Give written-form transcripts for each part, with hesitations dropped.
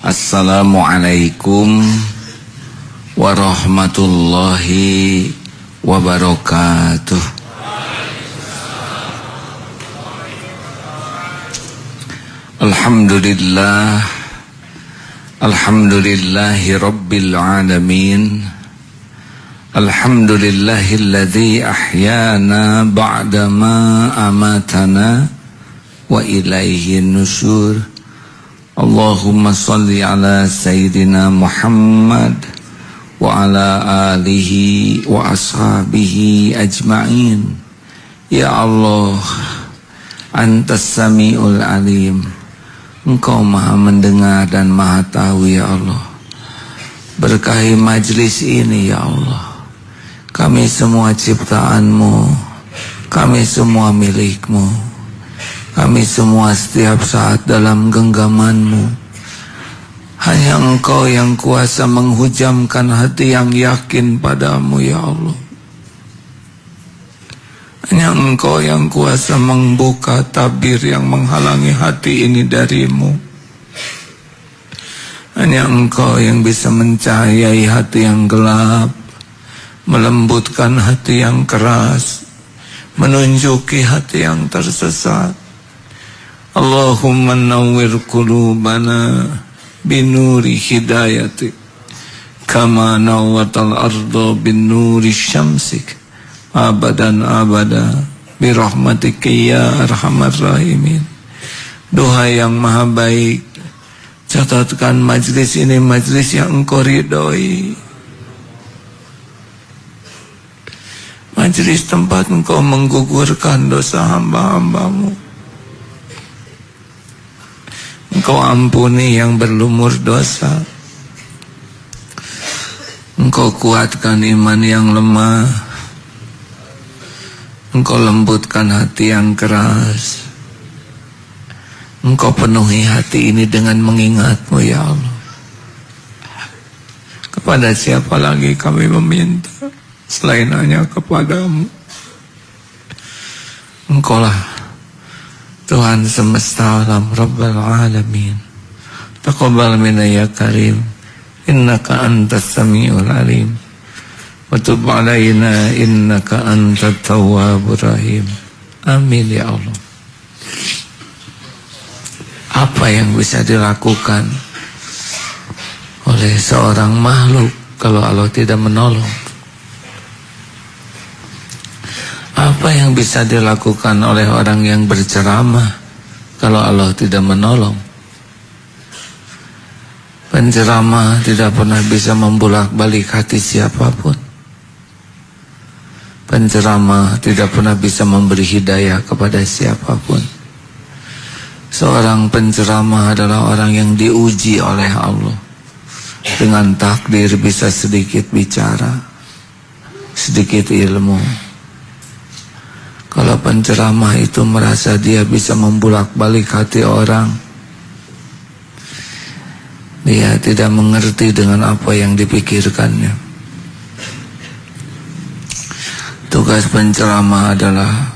Assalamualaikum warahmatullahi wabarakatuh. Alhamdulillah, alhamdulillahi rabbil alamin. Alhamdulillahilladzi ahyana ba'dama amatana wa ilaihi nusyur. Allahumma salli ala Sayyidina Muhammad wa ala alihi wa ashabihi ajma'in. Ya Allah, Antas Sami'ul Alim, Engkau maha mendengar dan maha tahu ya Allah. Berkahi majlis ini ya Allah. Kami semua ciptaan-Mu, kami semua milik-Mu. Kami semua setiap saat dalam genggaman-Mu. Hanya Engkau yang kuasa menghujamkan hati yang yakin padamu ya Allah. Hanya Engkau yang kuasa membuka tabir yang menghalangi hati ini darimu. Hanya Engkau yang bisa mencahayai hati yang gelap, melembutkan hati yang keras, menunjuki hati yang tersesat. Allahumma nawwir qulubana binuri hidayatik kama nawwatal arda binuri syamsik abadan abada birahmatika ya arhamar rahimin. Doa yang maha baik, catatkan majlis ini majlis yang Engkau ridhoi, majlis tempat Engkau menggugurkan dosa hamba-hambamu. Engkau ampuni yang berlumur dosa. Engkau kuatkan iman yang lemah. Engkau lembutkan hati yang keras. Engkau penuhi hati ini dengan mengingat-Mu ya Allah. Kepada siapa lagi kami meminta selain hanya kepadamu. Engkaulah Tuhan semesta alam, Rabbal alamin. Taqabbal minna ya karim, innaka antas sami'ul alim, wa tub alaina innaka antat tawwabur rahim. Amin ya Allah. Apa yang bisa dilakukan oleh seorang makhluk kalau Allah tidak menolong? Apa yang bisa dilakukan oleh orang yang berceramah kalau Allah tidak menolong? Penceramah tidak pernah bisa membolak-balik hati siapapun. Penceramah tidak pernah bisa memberi hidayah kepada siapapun. Seorang penceramah adalah orang yang diuji oleh Allah. Dengan takdir bisa sedikit bicara, sedikit ilmu. Kalau penceramah itu merasa dia bisa membolak-balik hati orang, dia tidak mengerti dengan apa yang dipikirkannya. Tugas penceramah adalah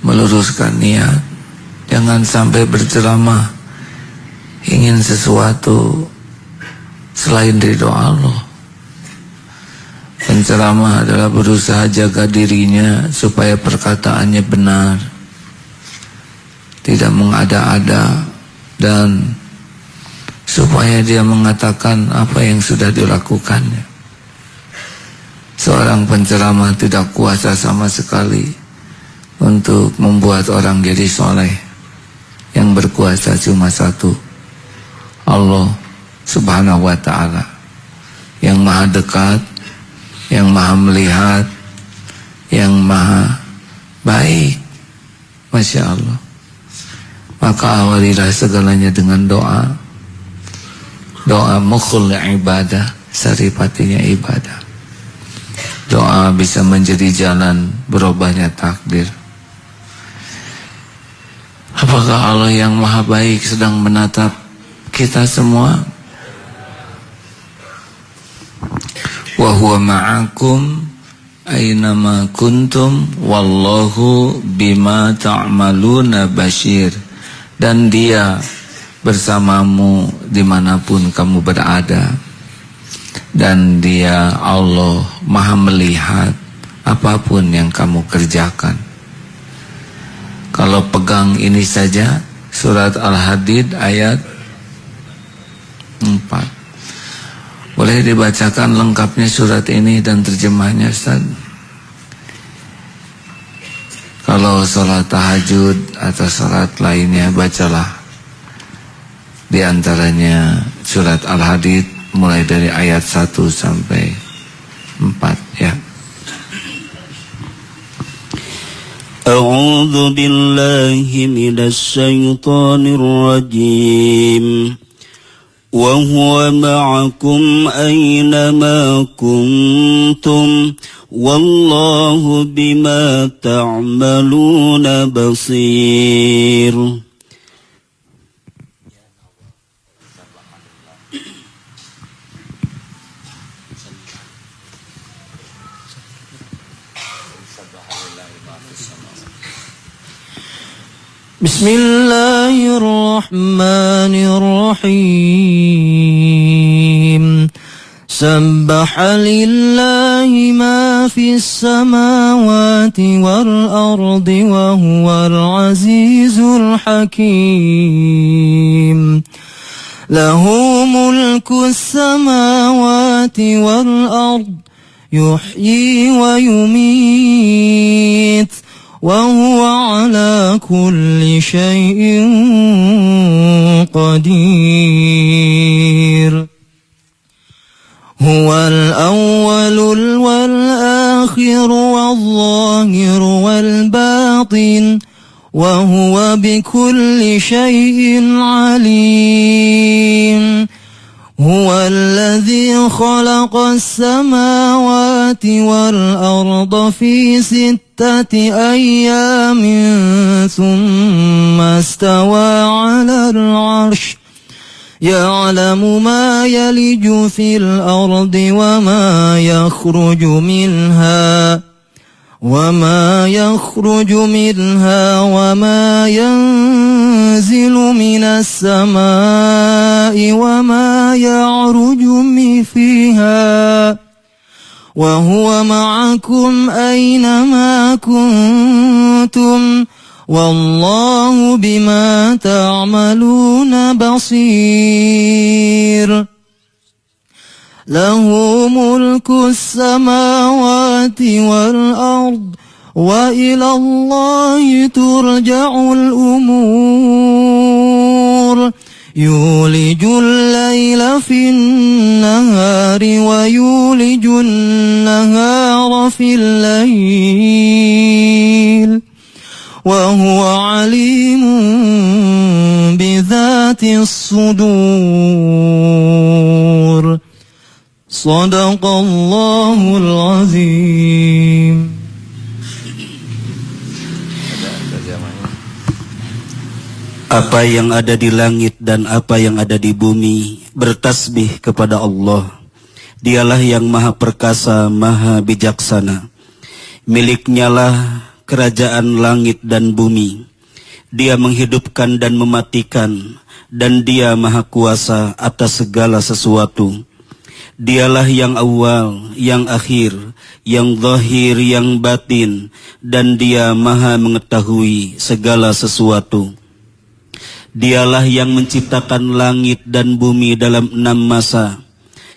meluruskan niat. Jangan sampai berceramah ingin sesuatu selain ridho Allah. Penceramah adalah berusaha jaga dirinya supaya perkataannya benar, tidak mengada-ada, dan supaya dia mengatakan apa yang sudah dilakukannya. Seorang penceramah tidak kuasa sama sekali untuk membuat orang jadi soleh. Yang berkuasa cuma satu, Allah Subhanahu wa ta'ala, yang maha dekat, yang maha melihat, yang maha baik. Masya Allah. Maka awalilah segalanya dengan doa. Doa mukhul ibadah, saripatinya ibadah. Doa bisa menjadi jalan berubahnya takdir. Apakah Allah yang maha baik sedang menatap kita semua? Wa huwa ma'akum aynama kuntum wallahu bima ta'maluna basyir. Dan Dia bersamamu dimanapun kamu berada. Dan Dia Allah Maha melihat apapun yang kamu kerjakan. Kalau pegang ini saja, surat Al-Hadid ayat 4. Boleh dibacakan lengkapnya surat ini dan terjemahnya, Ustaz? Kalau sholat tahajud atau sholat lainnya, bacalah di antaranya surat Al-Hadid mulai dari ayat 1 sampai 4 ya. A'udzu billahi minasy syaithanir rajim. Wa huwa ma'akum aina ma kuntum wallahu bima ta'maluna basir. Bismillahirrahmanirrahim. Sabbaha lillahi ma fis samawati wal ardi wa huwal azizul hakim. Lahu mulkus samawati wal ardi yuhyi wa yumit. وهو على كل شيء قدير هو الأول والآخر والظاهر والباطن وهو بكل شيء عليم هو الذي خلق السماوات والأرض في 6 أيام ثم استوى على العرش يعلم ما يلج في الأرض وما يخرج منها وما ينزل من السماء وما يعرج فيها وهو معكم أينما كنتم والله بما تعملون بصير له ملك السماوات والأرض وإلى الله ترجع الأمور يولج الليل في النهار ويولج النهار في الليل وهو عليم بذات الصدور صدق الله العظيم. Apa yang ada di langit dan apa yang ada di bumi bertasbih kepada Allah. Dialah yang maha perkasa, maha bijaksana. Miliknya lah kerajaan langit dan bumi. Dia menghidupkan dan mematikan, dan Dia maha kuasa atas segala sesuatu. Dialah yang awal, yang akhir, yang zahir, yang batin, dan Dia maha mengetahui segala sesuatu. Dialah yang menciptakan langit dan bumi dalam 6 masa.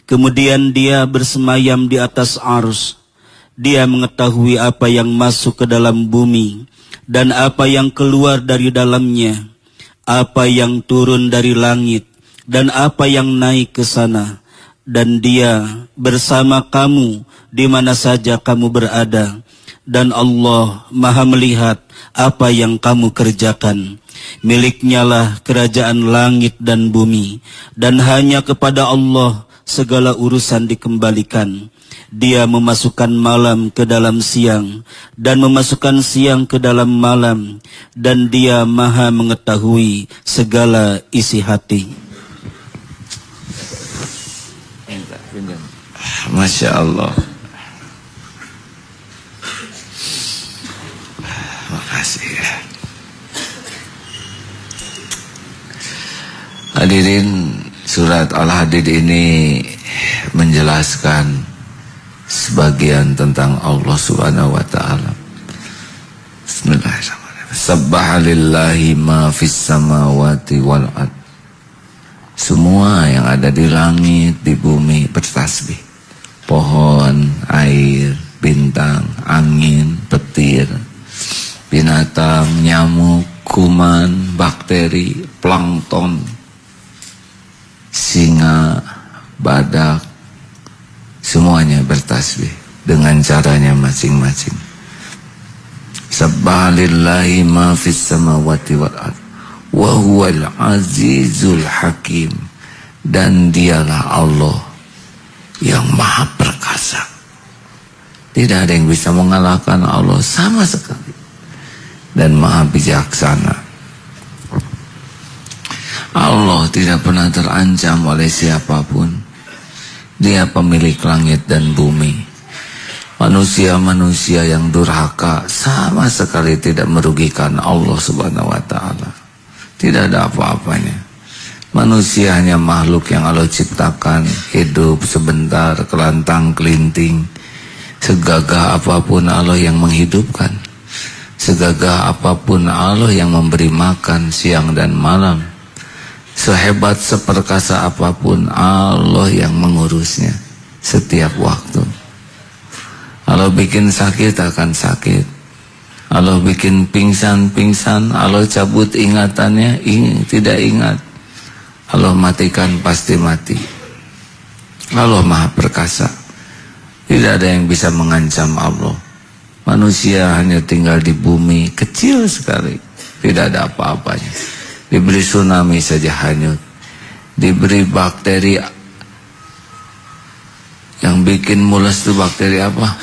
Kemudian Dia bersemayam di atas arsy. Dia mengetahui apa yang masuk ke dalam bumi dan apa yang keluar dari dalamnya, apa yang turun dari langit dan apa yang naik ke sana. Dan Dia bersama kamu di mana saja kamu berada. Dan Allah maha melihat apa yang kamu kerjakan. Miliknya lah kerajaan langit dan bumi, dan hanya kepada Allah segala urusan dikembalikan. Dia memasukkan malam ke dalam siang dan memasukkan siang ke dalam malam, dan Dia maha mengetahui segala isi hati. Masya Allah. Makasih ya. Hadirin, surat Al-Hadid ini menjelaskan sebagian tentang Allah Subhanahu wa taala. Bismillahirrahmanirrahim. Sabbaha lillahi ma fis samawati wal ard. Semua yang ada di langit, di bumi bertasbih. Pohon, air, bintang, angin, petir, binatang, nyamuk, kuman, bakteri, plankton, singa, badak, semuanya bertasbih dengan caranya masing-masing. Sabbaha lillahi ma fis samawati wal ard wa huwal azizul hakim. Dan dialah Allah yang maha perkasa. Tidak ada yang bisa mengalahkan Allah sama sekali. Dan maha bijaksana. Allah tidak pernah terancam oleh siapapun. Dia pemilik langit dan bumi. Manusia-manusia yang durhaka sama sekali tidak merugikan Allah Subhanahu wa taala. Tidak ada apa-apanya. Manusia hanya makhluk yang Allah ciptakan, hidup sebentar, kelantang kelinting. Segagah apapun Allah yang menghidupkan. Segagah apapun Allah yang memberi makan siang dan malam. Sehebat seperkasa apapun Allah yang mengurusnya setiap waktu. Allah bikin sakit akan sakit. Allah bikin pingsan, Allah cabut ingatannya, tidak ingat. Allah matikan pasti mati. Allah maha perkasa. Tidak ada yang bisa mengancam Allah. Manusia hanya tinggal di bumi, kecil sekali. Tidak ada apa-apanya. Diberi tsunami saja hanyut. Diberi bakteri. Yang bikin mules itu bakteri apa?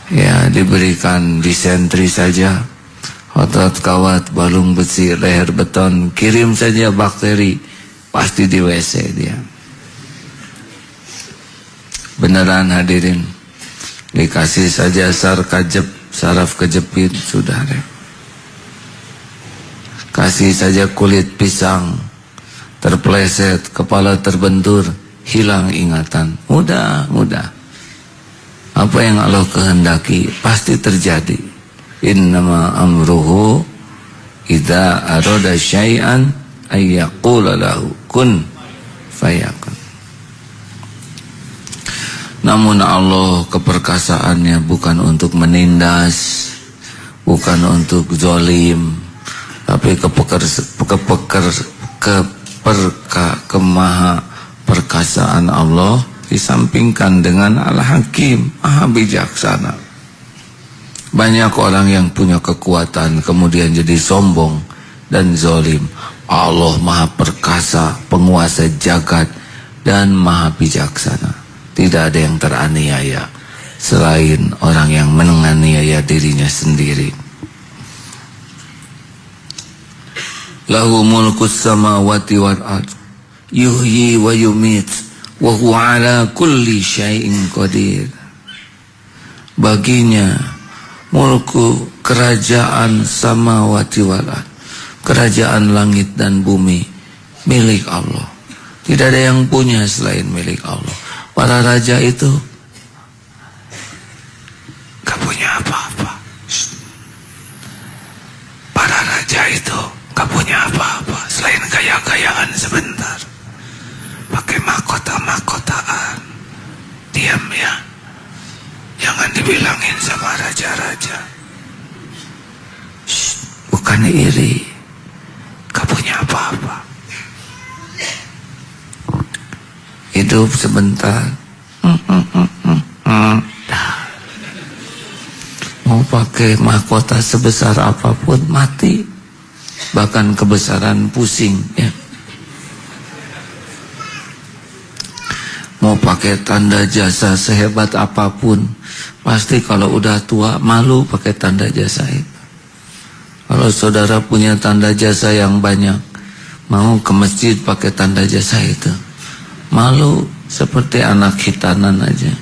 Ya, diberikan disentri saja. Otot kawat, balung besi, leher beton. Kirim saja bakteri. Pasti di WC dia. Beneran hadirin. Dikasih saja saraf kejepit, sudah deh. Kasih saja kulit pisang, terpleset, kepala terbentur, hilang ingatan. Mudah. Apa yang Allah kehendaki pasti terjadi. Innama amruhu idza arada syai'an ayyaqula lahu kun fayakun. Namun Allah keperkasaannya bukan untuk menindas, bukan untuk zalim, tapi kemaha perkasaan Allah disampingkan dengan Al-Hakim, maha bijaksana. Banyak orang yang punya kekuatan kemudian jadi sombong dan zalim. Allah maha perkasa, penguasa jagat dan maha bijaksana. Tidak ada yang teraniaya selain orang yang menganiaya dirinya sendiri. Lahu mulkus samawati wal ard yuhyi wa yumit wa huwa ala kulli syai'in qadir. Baginya mulku kerajaan samawati wal ard, kerajaan langit dan bumi milik Allah. Tidak ada yang punya selain milik Allah. Para raja itu gak punya apa-apa. Para raja itu gak punya apa-apa selain gaya-gayaan sebentar, pakai mahkota-mahkotaan. Diam ya, jangan dibilangin sama raja-raja. Bukan iri, gak punya apa-apa. Hidup sebentar, mau pakai mahkota sebesar apapun mati. Bahkan kebesaran pusing ya. Mau pakai tanda jasa sehebat apapun, pasti kalau udah tua malu pakai tanda jasa itu. Kalau saudara punya tanda jasa yang banyak, mau ke masjid pakai tanda jasa itu, malu seperti anak khitanan aja.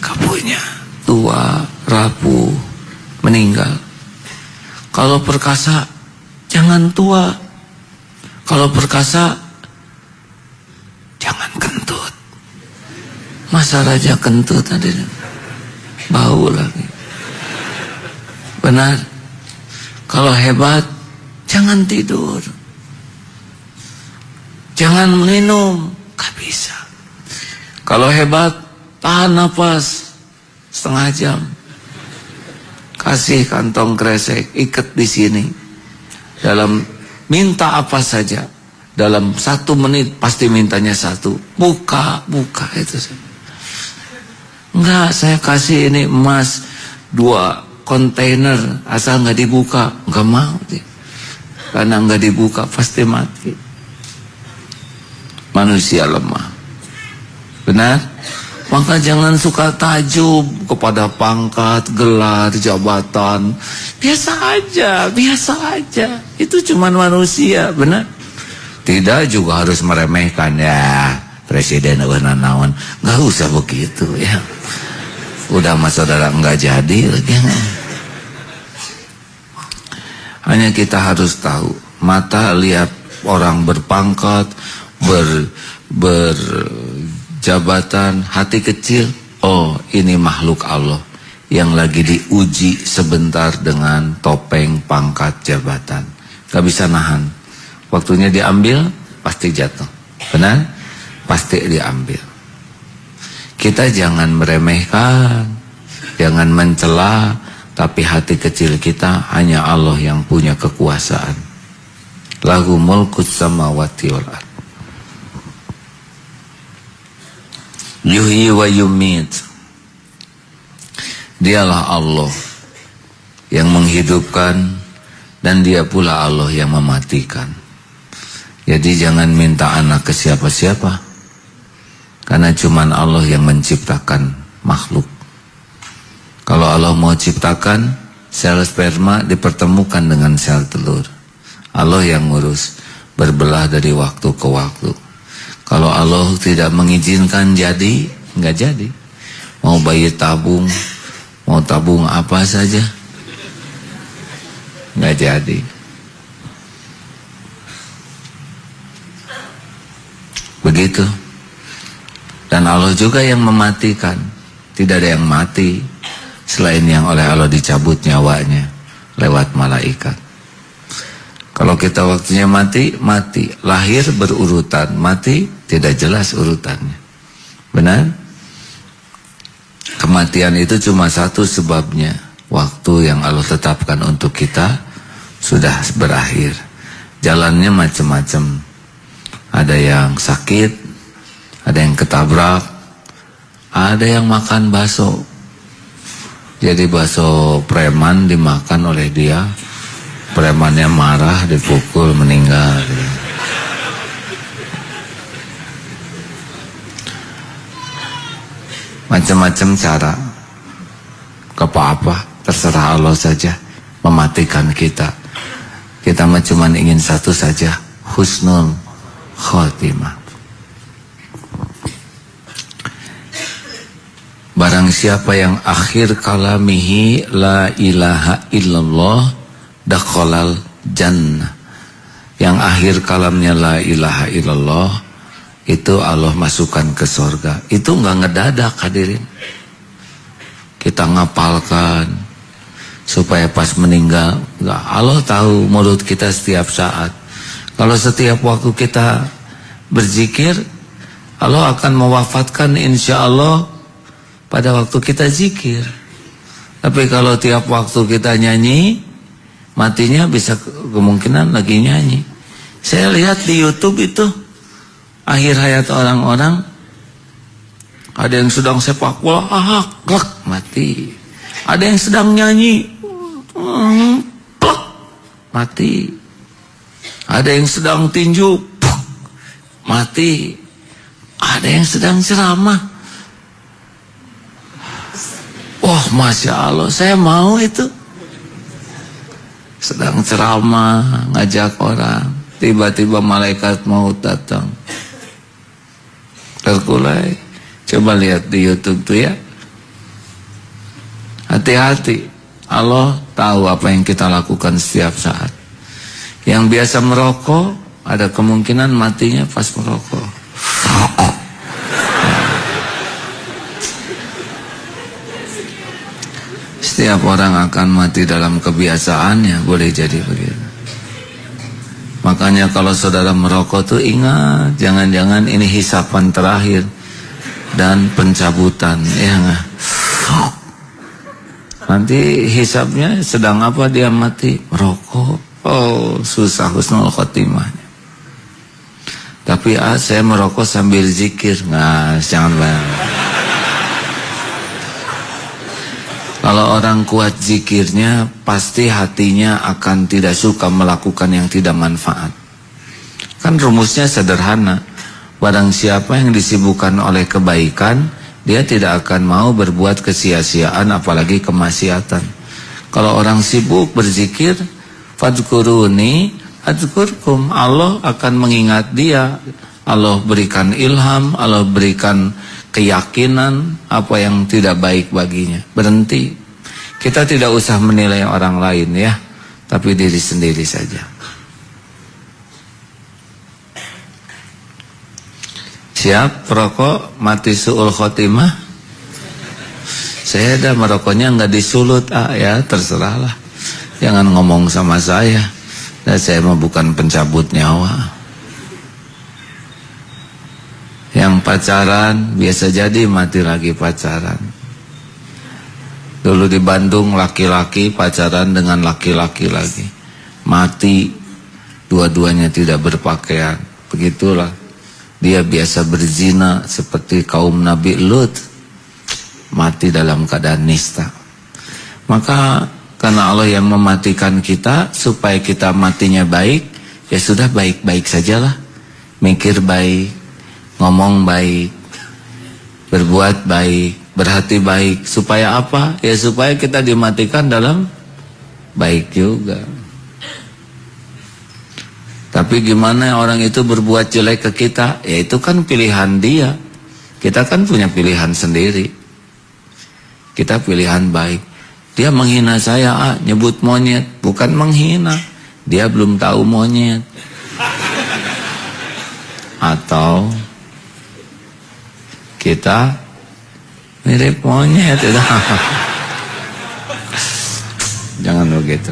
Kapunya tua, rapuh, meninggal. Kalau perkasa, jangan tua. Kalau perkasa, jangan kentut. Masa raja kentut tadi, bau lagi. Benar. Kalau hebat, jangan tidur. Jangan minum, gak bisa. Kalau hebat, tahan nafas setengah jam. Kasih kantong kresek, ikat di sini. Dalam minta apa saja, dalam 1 menit pasti mintanya 1. Buka itu. Enggak, saya kasih ini emas 2 kontainer, asal nggak dibuka, nggak mau dia. Karena nggak dibuka pasti mati. Manusia lemah. Benar? Maka jangan suka tajub kepada pangkat, gelar, jabatan. Biasa aja. Itu cuma manusia, benar? Tidak juga harus meremehkan ya. Presiden naon, nggak usah begitu ya. Udah mas saudara nggak jadi lagi. Hanya kita harus tahu, mata lihat orang berpangkat, berjabatan, hati kecil. Oh, ini makhluk Allah yang lagi diuji sebentar dengan topeng, pangkat, jabatan. Gak bisa nahan. Waktunya diambil, pasti jatuh. Benar? Pasti diambil. Kita jangan meremehkan, jangan mencela, tapi hati kecil kita hanya Allah yang punya kekuasaan. Lahu mulkus samawati wal ardh. Yuhyi wa yumit. Dialah Allah yang menghidupkan dan dia pula Allah yang mematikan. Jadi jangan minta anak ke siapa-siapa, karena cuman Allah yang menciptakan makhluk. Kalau Allah mau ciptakan, sel sperma dipertemukan dengan sel telur. Allah yang ngurus, berbelah dari waktu ke waktu. Kalau Allah tidak mengizinkan jadi, nggak jadi. Mau bayi tabung, mau tabung apa saja, nggak jadi. Begitu. Dan Allah juga yang mematikan. Tidak ada yang mati selain yang oleh Allah dicabut nyawanya lewat malaikat. Kalau kita waktunya mati, mati. Lahir berurutan, mati tidak jelas urutannya. Benar? Kematian itu cuma satu sebabnya. Waktu yang Allah tetapkan untuk kita sudah berakhir. Jalannya macam-macam. Ada yang sakit, ada yang ketabrak, ada yang makan bakso. Jadi bakso preman dimakan oleh dia, premannya marah, dipukul, meninggal. Macam-macam cara. Apa-apa, terserah Allah saja mematikan kita. Kita mah cuma ingin satu saja, husnul khotimah. Barang siapa yang akhir kalamihi la ilaha illallah dakhalal jannah. Yang akhir kalamnya la ilaha illallah, itu Allah masukkan ke surga. Itu enggak ngedadak hadirin. Kita ngapalkan supaya pas meninggal, enggak. Allah tahu mulut kita setiap saat. Kalau setiap waktu kita berzikir, Allah akan mewafatkan insya Allah pada waktu kita zikir. Tapi kalau tiap waktu kita nyanyi, matinya bisa kemungkinan lagi nyanyi. Saya lihat di YouTube itu akhir hayat orang-orang, ada yang sedang sepak bola, klak, mati. Ada yang sedang nyanyi, plak, mati. Ada yang sedang tinju, mati. Ada yang sedang ceramah. Wah, Masya Allah, saya mau itu. Sedang ceramah, ngajak orang, tiba-tiba malaikat maut datang. Terkulai. Coba lihat di YouTube tuh ya. Hati-hati. Allah tahu apa yang kita lakukan setiap saat. Yang biasa merokok, ada kemungkinan matinya pas merokok. Setiap orang akan mati dalam kebiasaannya, boleh jadi begitu. Makanya kalau saudara merokok tuh ingat, jangan-jangan ini hisapan terakhir dan pencabutan, ya enggak? Nanti hisapnya sedang apa dia mati? Merokok. Oh, susah husnul khotimahnya. Tapi saya merokok sambil zikir. Nah, jangan banyak. Kalau orang kuat zikirnya, pasti hatinya akan tidak suka melakukan yang tidak manfaat. Kan rumusnya sederhana. Barang siapa yang disibukkan oleh kebaikan, dia tidak akan mau berbuat kesia-siaan, apalagi kemaksiatan. Kalau orang sibuk berzikir, fadkuruni adzkurkum, Allah akan mengingat dia. Allah berikan ilham, Allah berikan keyakinan apa yang tidak baik baginya. Berhenti. Kita tidak usah menilai orang lain ya, tapi diri sendiri saja. Siap perokok mati su'ul khotimah? Saya dah merokoknya nggak disulut, ya terserahlah. Jangan ngomong sama saya. Dan saya mah bukan pencabut nyawa. Yang pacaran biasa jadi mati lagi pacaran. Dulu di Bandung laki-laki pacaran dengan laki-laki lagi, mati dua-duanya tidak berpakaian. Begitulah dia biasa berzina seperti kaum Nabi Lut, mati dalam keadaan nista. Maka karena Allah yang mematikan kita supaya kita matinya baik, ya sudah baik-baik sajalah. Mikir baik, ngomong baik, berbuat baik, berhati baik. Supaya apa? Ya supaya kita dimatikan dalam baik juga. Tapi gimana orang itu berbuat jelek ke kita? Ya itu kan pilihan dia. Kita kan punya pilihan sendiri. Kita pilihan baik. Dia menghina saya, nyebut monyet. Bukan menghina, dia belum tahu monyet. Atau kita mirip monyet. Jangan begitu.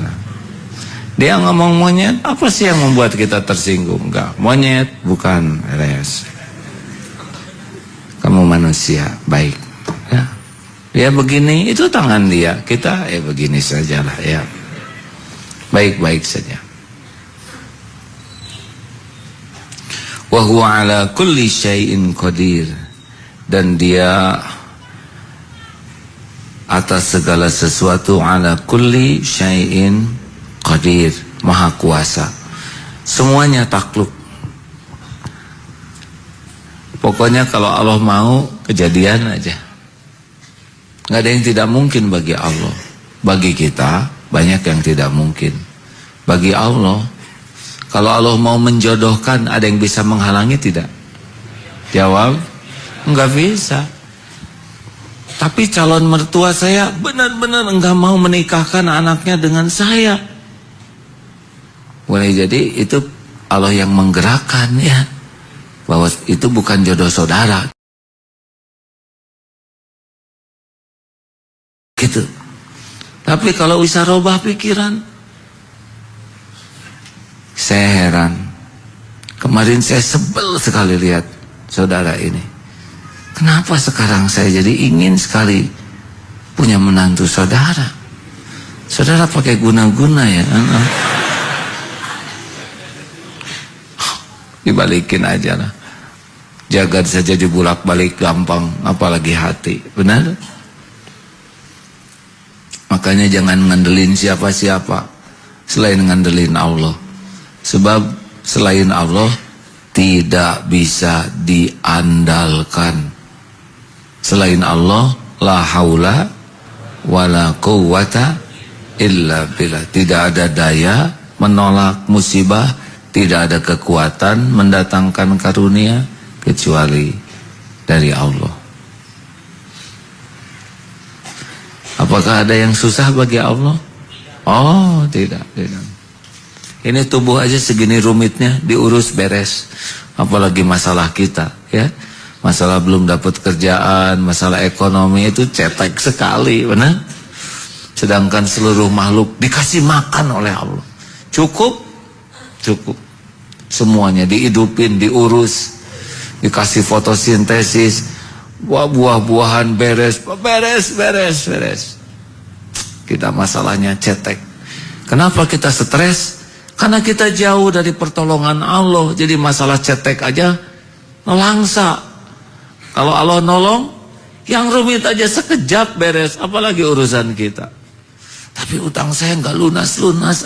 Dia ngomong monyet, apa sih yang membuat kita tersinggung? Enggak, monyet bukan res. Kamu manusia baik, ya. Dia begini, itu tangan dia. Kita ya begini sajalah, ya. Baik-baik saja. Wa huwa ala kulli syai'in qadir. Dan dia atas segala sesuatu, ala kulli syai'in qadir, maha kuasa. Semuanya takluk. Pokoknya kalau Allah mau, kejadian aja. Nggak ada yang tidak mungkin bagi Allah. Bagi kita banyak yang tidak mungkin. Bagi Allah, kalau Allah mau menjodohkan, ada yang bisa menghalangi tidak? Jawab, nggak bisa. Tapi calon mertua saya benar-benar nggak mau menikahkan anaknya dengan saya. Boleh jadi itu Allah yang menggerakkan, ya, bahwa itu bukan jodoh saudara. Gitu. Tapi kalau bisa robah pikiran, saya heran. Kemarin saya sebel sekali lihat saudara ini. Kenapa sekarang saya jadi ingin sekali punya menantu saudara? Saudara pakai guna-guna ya? Dibalikin aja lah. Jagad saja dibulak-balik gampang, apalagi hati. Benar? Makanya jangan ngandelin siapa-siapa selain ngandelin Allah. Sebab selain Allah tidak bisa diandalkan. Selain Allah, la haula wala quwwata illa billah. Tidak ada daya menolak musibah, tidak ada kekuatan mendatangkan karunia kecuali dari Allah. Apakah ada yang susah bagi Allah? Oh, tidak. Ini tubuh aja segini rumitnya diurus beres. Apalagi masalah kita, ya. Masalah belum dapat kerjaan, masalah ekonomi itu cetek sekali, benar? Sedangkan seluruh makhluk dikasih makan oleh Allah. Cukup. Semuanya dihidupin, diurus, dikasih fotosintesis, buah-buahan beres. Kita masalahnya cetek. Kenapa kita stres? Karena kita jauh dari pertolongan Allah. Jadi masalah cetek aja nelangsa. Kalau Allah nolong, yang rumit aja sekejap beres, apalagi urusan kita. Tapi utang saya nggak lunas-lunas,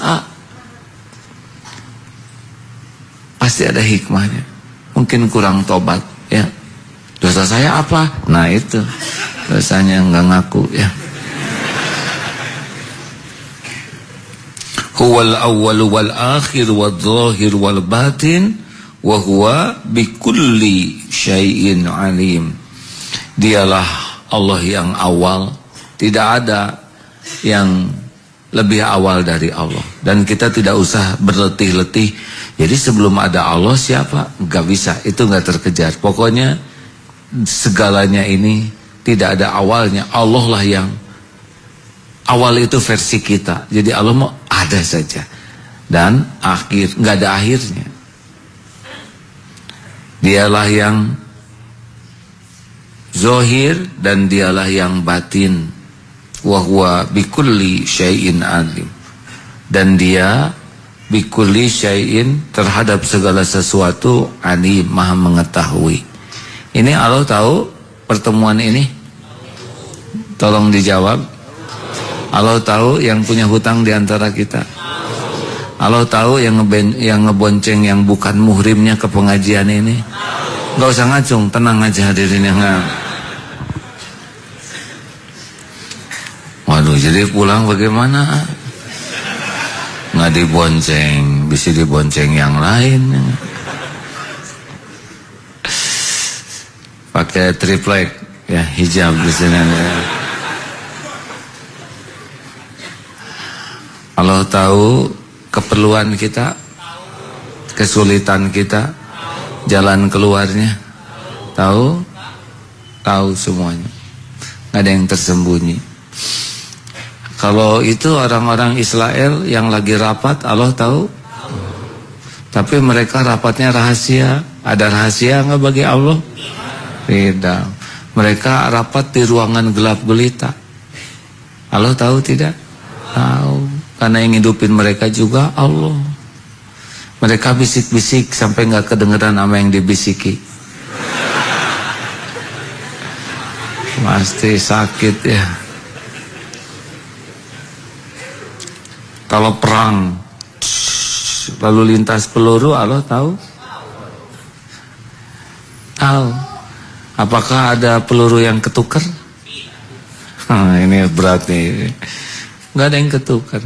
pasti ada hikmahnya. Mungkin kurang tobat, ya. Dosa saya apa? Nah itu, dosanya nggak ngaku, ya. Huwal awwal wal akhir wal zahir wal batin wa huwa bikulli syai'in alim. Dialah Allah yang awal, tidak ada yang lebih awal dari Allah. Dan kita tidak usah berletih-letih. Jadi sebelum ada Allah siapa? Gak bisa, itu gak terkejar. Pokoknya segalanya ini tidak ada awalnya. Allah lah yang awal, itu versi kita. Jadi Allah mau ada saja. Dan akhir, gak ada akhirnya. Dialah yang zahir dan dialah yang batin. Wa huwa bikulli syai'in alim. Dan dia bikulli syai'in, terhadap segala sesuatu, alim, maha mengetahui. Ini Allah tahu pertemuan ini? Tolong dijawab. Allah tahu yang punya hutang di antara kita? Allah tahu yang ngebonceng yang bukan muhrimnya ke pengajian ini? Gak usah ngacung, tenang aja hadirin yang waduh, jadi pulang bagaimana? Nggak dibonceng, bisa dibonceng yang lain. Pakai triplek, ya, hijab di sini. Allah tahu keperluan kita, kesulitan kita, jalan keluarnya, tahu semuanya, nggak ada yang tersembunyi. Kalau itu orang-orang Israel yang lagi rapat, Allah tahu. Tapi mereka rapatnya rahasia. Ada rahasia nggak bagi Allah? Tidak. Mereka rapat di ruangan gelap gelita. Allah tahu tidak? Tahu. Karena yang hidupin mereka juga Allah. Mereka bisik-bisik sampai nggak kedengeran apa yang dibisiki. Pasti sakit ya. Kalau perang lalu lintas peluru, Allah tahu? Tahu. Apakah ada peluru yang ketukar? Ini berat nih. Nggak ada yang ketukar.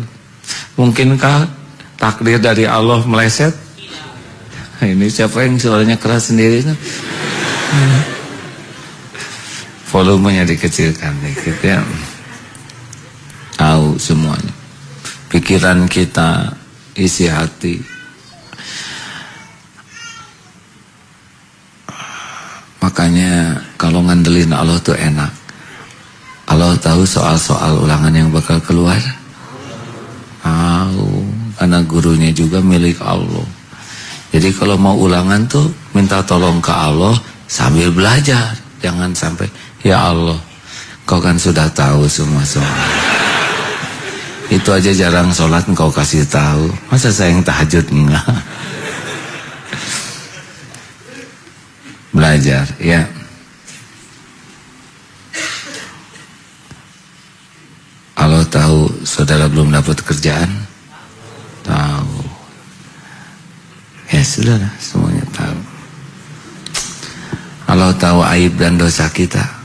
Mungkinkah takdir dari Allah meleset? Ini siapa yang suaranya keras sendiri? Volumenya dikecilkan dikit ya. Tahu semuanya. Pikiran kita, isi hati. Makanya kalau ngandelin Allah tuh enak. Allah tahu soal-soal ulangan yang bakal keluar. Tahu, karena gurunya juga milik Allah. Jadi kalau mau ulangan tuh minta tolong ke Allah sambil belajar. Jangan sampai, ya Allah, kau kan sudah tahu semua soal. Itu aja jarang sholat engkau kasih tahu. Masa saya yang tahajud enggak? Belajar, ya. Allah tahu saudara belum dapat kerjaan? Tahu. Ya sudah, semuanya tahu. Allah tahu aib dan dosa kita.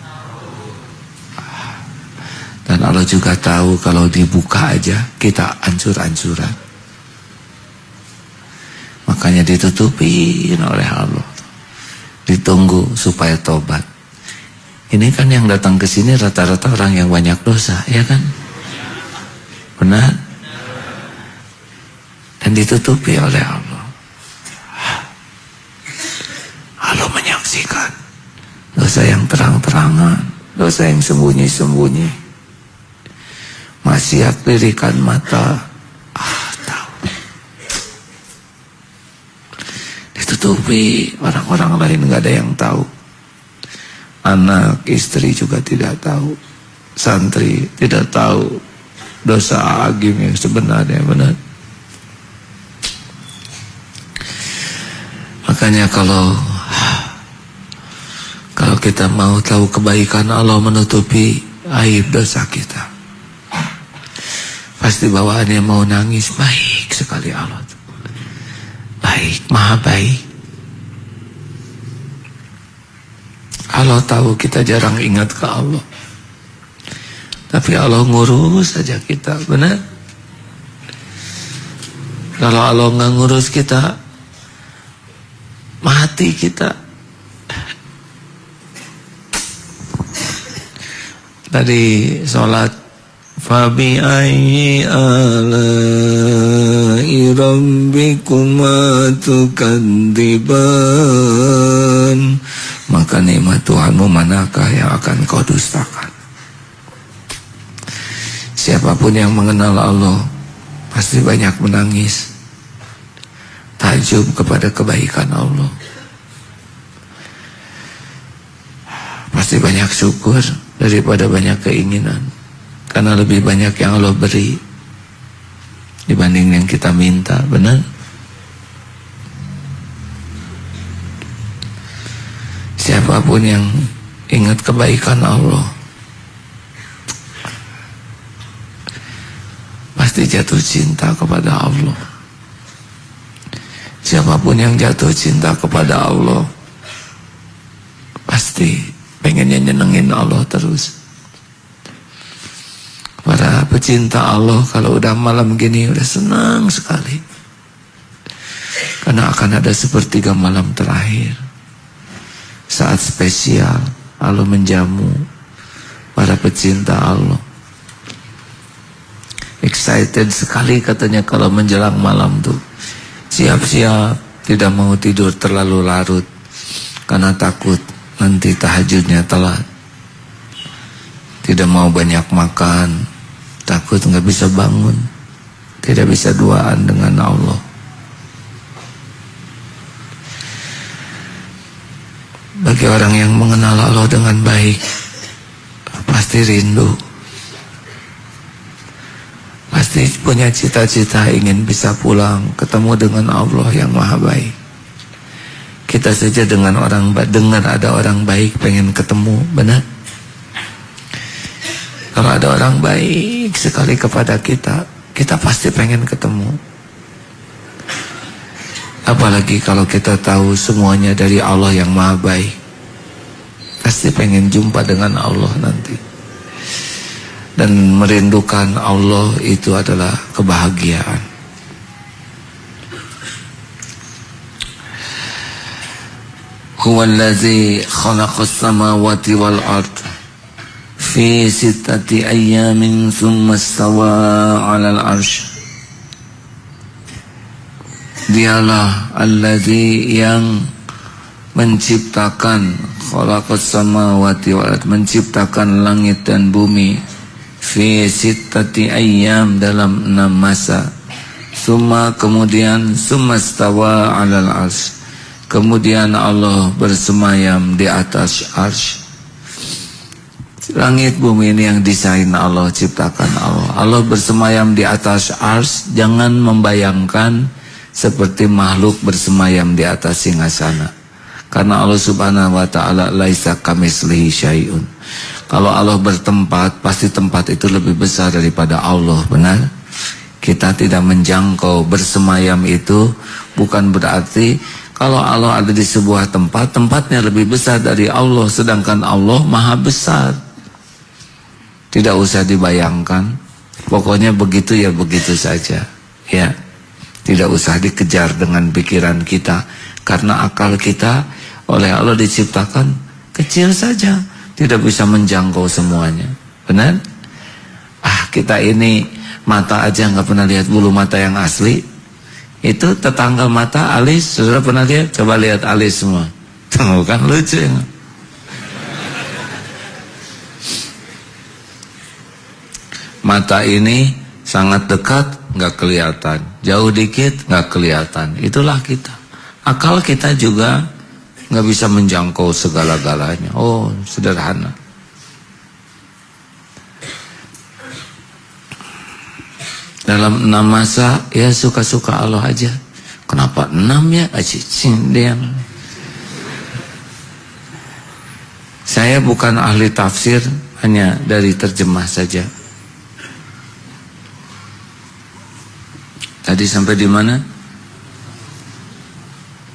Dan Allah juga tahu kalau dibuka aja kita hancur-hancuran. Makanya ditutupin oleh Allah. Ditunggu supaya tobat. Ini kan yang datang ke sini rata-rata orang yang banyak dosa, ya kan? Benar? dan ditutupi oleh Allah. Allah menyaksikan dosa yang terang-terangan, dosa yang sembunyi-sembunyi, maksiat lirikan mata, tahu. Ditutupi, orang-orang lain nggak ada yang tahu. Anak, istri juga tidak tahu, santri tidak tahu dosa agim yang sebenarnya, benar. Makanya kalau kita mau tahu kebaikan Allah menutupi aib dosa kita, pasti bawaannya mau nangis. Baik sekali Allah, baik, maha baik. Allah tahu kita jarang ingat ke Allah, tapi Allah ngurus saja kita, benar. Kalau Allah nggak ngurus kita, mati kita. Tadi sholat, fabi ayyi ala'i rabbikuma tukadziban, maka nikmat Tuhanmu manakah yang akan kau dustakan? Siapapun yang mengenal Allah pasti banyak menangis, takjub kepada kebaikan Allah, pasti banyak syukur daripada banyak keinginan, karena lebih banyak yang Allah beri dibanding yang kita minta, benar? Siapapun yang ingat kebaikan Allah pasti jatuh cinta kepada Allah. Siapapun yang jatuh cinta kepada Allah pasti pengennya nyenengin Allah terus. Para pecinta Allah kalau udah malam gini udah senang sekali, karena akan ada sepertiga malam terakhir, saat spesial Allah menjamu para pecinta Allah. Excited sekali katanya kalau menjelang malam tuh. Siap-siap, tidak mau tidur terlalu larut karena takut nanti tahajudnya telat. Tidak mau banyak makan, takut nggak bisa bangun, tidak bisa duaan dengan Allah. Bagi orang yang mengenal Allah dengan baik, pasti rindu, pasti punya cita-cita ingin bisa pulang ketemu dengan Allah yang maha baik. Kita saja dengan orang dengar ada orang baik pengen ketemu, benar? Kalau ada orang baik sekali kepada kita, kita pasti pengen ketemu. Apalagi kalau kita tahu semuanya dari Allah yang maha baik, pasti pengen jumpa dengan Allah nanti. Dan merindukan Allah itu adalah kebahagiaan. Huwallazi khalaqas samawati wal ard fi sittati ayyamin thumma istawa 'alal 'arsy. Dialah allazi yang menciptakan, khalaqas samawati wal ard, menciptakan langit dan bumi, fi sittati ayyam, dalam 6 masa. Summa, kemudian, summa istawa 'alal 'arsy, kemudian Allah bersemayam di atas arsy. Langit bumi ini yang desain Allah, ciptakan Allah. Allah bersemayam di atas arsy. Jangan membayangkan seperti makhluk bersemayam di atas singgasana, karena Allah subhanahu wa ta'ala laisa kamitslihi syai'un. Kalau Allah bertempat, pasti tempat itu lebih besar daripada Allah, benar? Kita tidak menjangkau. Bersemayam itu bukan berarti kalau Allah ada di sebuah tempat, tempatnya lebih besar dari Allah, sedangkan Allah maha besar. Tidak usah dibayangkan, pokoknya begitu ya begitu saja, ya. Tidak usah dikejar dengan pikiran kita, karena akal kita oleh Allah diciptakan kecil saja, tidak bisa menjangkau semuanya, benar? Kita ini mata aja nggak pernah lihat bulu mata yang asli. Itu tetangga mata alis, saudara pernah lihat? Coba lihat alis semua. Tuh kan lucu ya. Mata ini sangat dekat, nggak kelihatan. Jauh dikit, nggak kelihatan. Itulah kita. Akal kita juga nggak bisa menjangkau segala-galanya. Oh, sederhana. Dalam 6 masa, ya suka-suka Allah aja. Kenapa 6 ya? Dia. Saya bukan ahli tafsir, hanya dari terjemah saja. Tadi sampai di mana?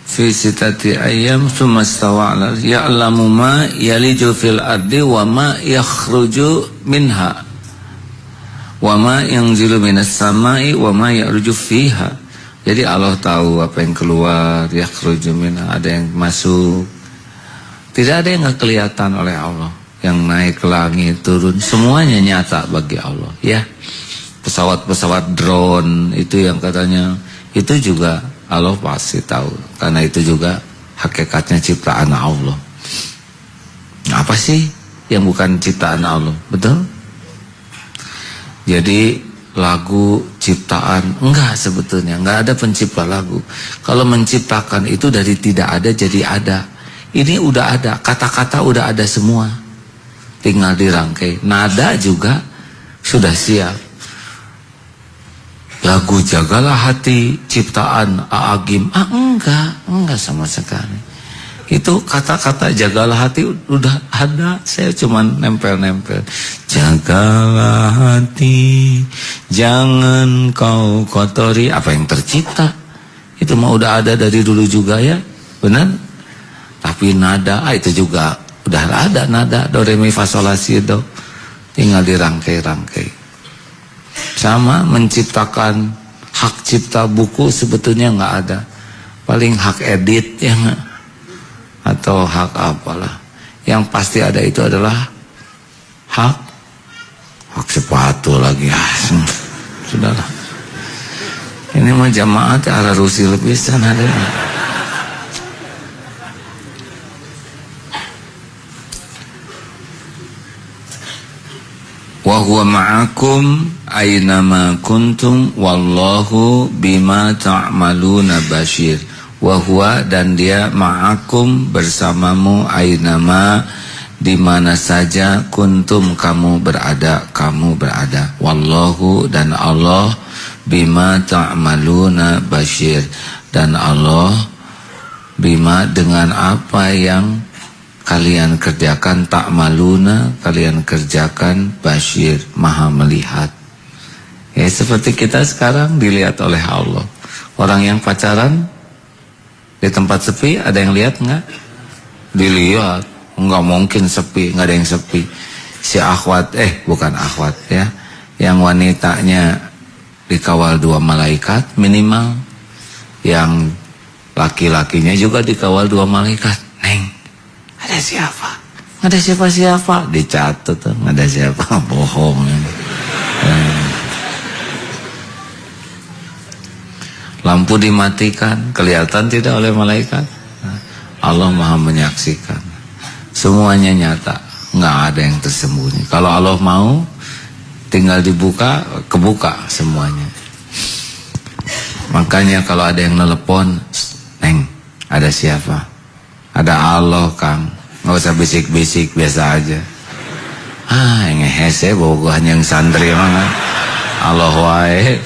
Fi sitati ayyam tsumma stawa 'ala ya'lamu ma yaliju fil ardi wa ma yakhruju minha. Wa ma yanzilu minas samai wa ma ya'ruju fiha. Jadi Allah tahu apa yang keluar, yakhruju minha, ada yang masuk. Tidak ada yang enggak kelihatan oleh Allah. Yang naik ke langit, turun, semuanya nyata bagi Allah, ya. Pesawat-pesawat drone itu yang katanya itu juga Allah pasti tahu, karena itu juga hakikatnya ciptaan Allah. Apa sih yang bukan ciptaan Allah? Betul? Jadi lagu ciptaan enggak, sebetulnya enggak ada pencipta lagu. Kalau menciptakan itu dari tidak ada jadi ada. Ini udah ada, kata-kata udah ada semua, tinggal dirangkai. Nada juga sudah siap. Lagu Jagalah Hati ciptaan Aagim, enggak sama sekali. Itu kata-kata Jagalah Hati udah ada, saya cuman nempel-nempel. Jagalah hati, jangan kau kotori. Apa yang tercipta? Itu mah udah ada dari dulu juga ya, benar? Tapi nada, itu juga udah ada nada, do re mi fa sol la si do. Tinggal dirangkai-rangkai. Sama menciptakan hak cipta buku sebetulnya nggak ada. Paling hak edit ya nggak? Atau hak apalah. Yang pasti ada itu adalah hak sepatu lagi. Sudahlah. Ini mah jamaah ala rusi lebih sana ada. Wa huwa ma'akum aynama kuntum wallahu bima ta'maluna basyir. Wahwa, dan dia ma'akum, bersamamu, aynama, di mana saja kuntum kamu berada, wallahu, dan Allah bima ta'maluna basyir, dan Allah bima, dengan apa yang kalian kerjakan, ta'maluna, kalian kerjakan, basyir, maha melihat. Ya, seperti kita sekarang dilihat oleh Allah. Orang yang pacaran di tempat sepi, ada yang lihat enggak? Dilihat. Enggak mungkin sepi, enggak ada yang sepi. Si akhwat, bukan akhwat ya, yang wanitanya dikawal 2 malaikat minimal, yang laki-lakinya juga dikawal 2 malaikat. Neng, ada siapa? Enggak ada siapa-siapa. Dicatat, enggak ada siapa. Bohong. Lampu dimatikan, kelihatan tidak oleh malaikat? Allah maha menyaksikan. Semuanya nyata, nggak ada yang tersembunyi. Kalau Allah mau, tinggal dibuka, kebuka semuanya. Makanya kalau ada yang nelepon, Neng, ada siapa? Ada Allah, Kang. Nggak usah bisik-bisik, biasa aja. Yang ngehese, bogohan yang santri mana? Allah wae.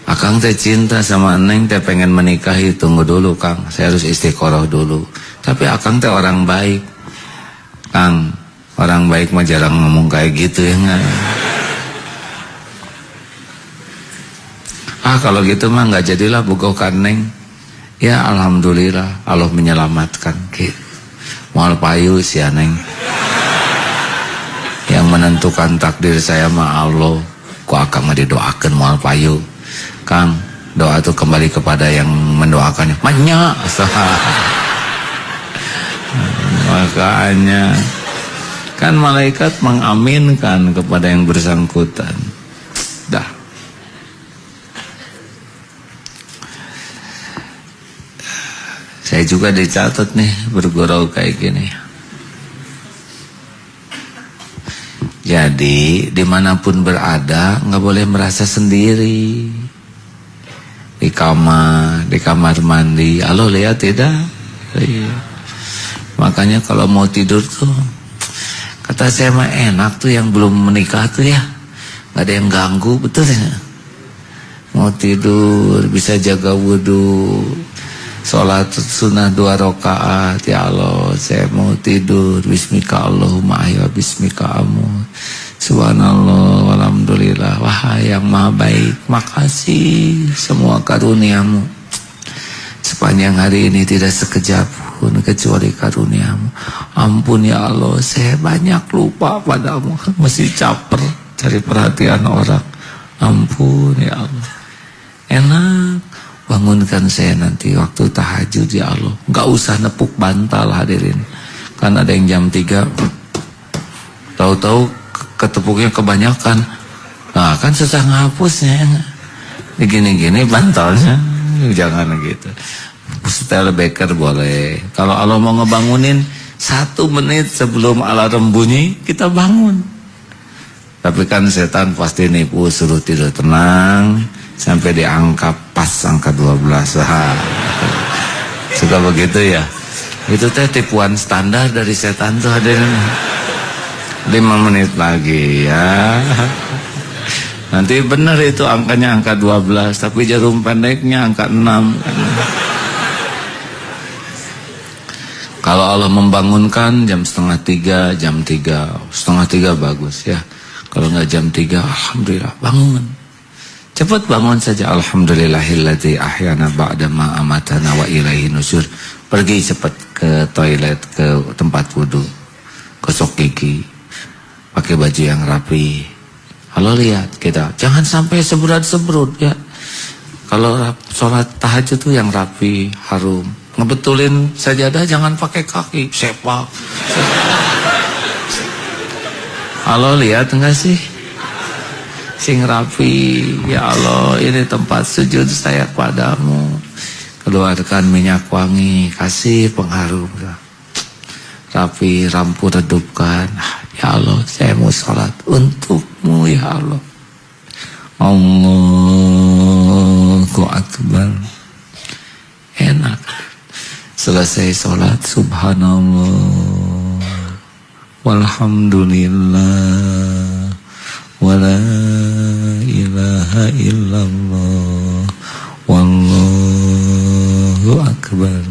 Akang teh cinta sama Neng, teh pengen menikahi. Tunggu dulu Kang, saya harus istiqoroh dulu. Tapi Akang teh orang baik. Kang, orang baik mah jarang ngomong kayak gitu ya nggak? Kalau gitu mah nggak jadilah bogokan Neng. Ya alhamdulillah, Allah menyelamatkan. Moal payu si Neng. Yang menentukan takdir saya mah Allah. Ku Akang mah didoakeun moal payu. Kang, doa itu kembali kepada yang mendoakannya. Manya, makanya kan malaikat mengaminkan kepada yang bersangkutan. Dah. Saya juga dicatat nih bergurau kayak gini. Jadi dimanapun berada nggak boleh merasa sendiri. Di kamar mandi, Allah lihat tidak? Iya. Makanya kalau mau tidur tuh, kata saya mah enak tuh yang belum menikah tuh ya, nggak ada yang ganggu, betul ya? Mau tidur bisa jaga wudhu, sholat sunnah 2 rakaat. Ya Allah, saya mau tidur. Bismika Allahumma ahya bismika amut. Subhanallah walhamdulillah. Wahai yang maha baik, makasih semua karuniamu. Sepanjang hari ini tidak sekejap pun kecuali karuniamu. Ampun ya Allah, saya banyak lupa padamu, mesti caper cari perhatian orang. Ampun ya Allah. Enak, bangunkan saya nanti waktu tahajud ya Allah. Gak usah nepuk bantal hadirin. Kan ada yang jam 3 tahu-tahu ketepuknya kebanyakan. Nah kan susah ngapusnya. Gini-gini bantalnya. Jangan gitu. Setel beker boleh. Kalau Allah mau ngebangunin 1 menit sebelum alarm bunyi, kita bangun. Tapi kan setan pasti nipu, suruh tidur tenang sampai diangkat pas angka 12. Suka begitu ya. Itu teh tipuan standar dari setan tuh, hadirin. 5 menit lagi ya. Nanti benar itu angkanya angka 12, tapi jarum pendeknya angka 6. Kalau Allah membangunkan jam 2:30, jam 3, 2:30 bagus ya. Kalau nggak jam 3, alhamdulillah bangun. Cepat bangun saja. Alhamdulillahilladzi ahyana ba'da ma amatana wa ilaihi nusyur. Pergi cepat ke toilet, ke tempat wudu, gosok gigi, pakai baju yang rapi. Kalau lihat kita, jangan sampai sebrut-sebrut ya. Kalau sholat tahajud tuh yang rapi, harum. Ngebetulin sajadah jangan pakai kaki, sepak. Halo, lihat enggak sih? Sing rapi. Ya Allah, ini tempat sujud saya padamu. Keluarkan minyak wangi, kasih pengharum. Rapi, rampu redupkan. Ya Allah, saya mau sholat untukmu ya Allah. Allahu Akbar. Enak. Selesai sholat, subhanallah, walhamdulillah, wala ilaha illallah, wallahu akbar.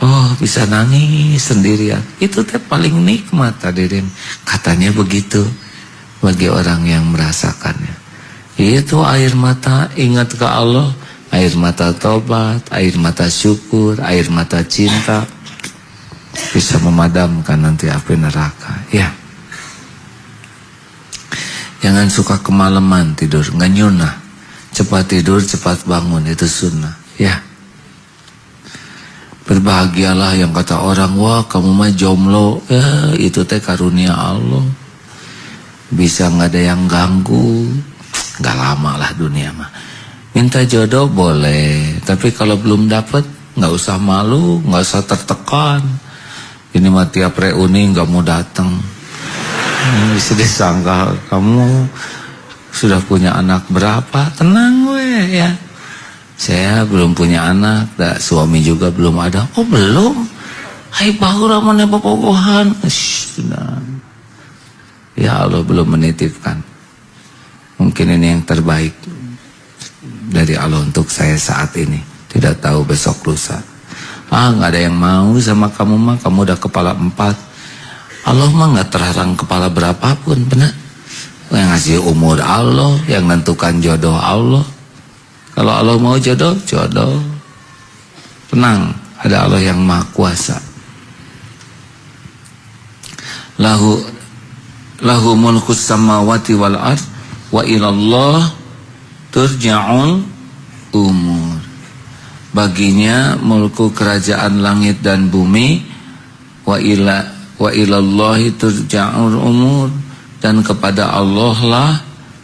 Oh, bisa nangis sendirian. Itu teh paling nikmat, hadirin. Katanya begitu bagi orang yang merasakannya. Itu air mata ingat ke Allah, air mata tobat, air mata syukur, air mata cinta. Bisa memadamkan nanti api neraka. Ya. Jangan suka kemalaman tidur, nggak nyunah. Cepat tidur, cepat bangun, itu sunnah. Ya. Berbahagialah yang kata orang, wah kamu mah jomblo. Ya, itu teh karunia Allah. Bisa nggak ada yang ganggu. Nggak lama lah dunia mah. Minta jodoh boleh, tapi kalau belum dapat nggak usah malu, nggak usah tertekan. Ini mah tiap reuni nggak mau datang. Bisa disangka kamu sudah punya anak berapa? Tenang we ya. Saya belum punya anak, suami juga belum ada. Oh belum? Hai bahura mana bobogohan? Ya Allah belum menitipkan. Mungkin ini yang terbaik dari Allah untuk saya saat ini. Tidak tahu besok lusa. Nggak ada yang mau sama kamu mah. Kamu udah kepala 4. Allah mah nggak terhalang kepala berapapun, benar. Yang ngasih umur Allah, yang nentukan jodoh Allah. Kalau Allah mau jodoh, jodoh. Tenang, ada Allah yang maha kuasa. Lahu mulkus samawati wal ard wa ilallah turja'ul umur. Baginya mulku kerajaan langit dan bumi, wa ilallahi turja'ul umur, dan kepada Allah lah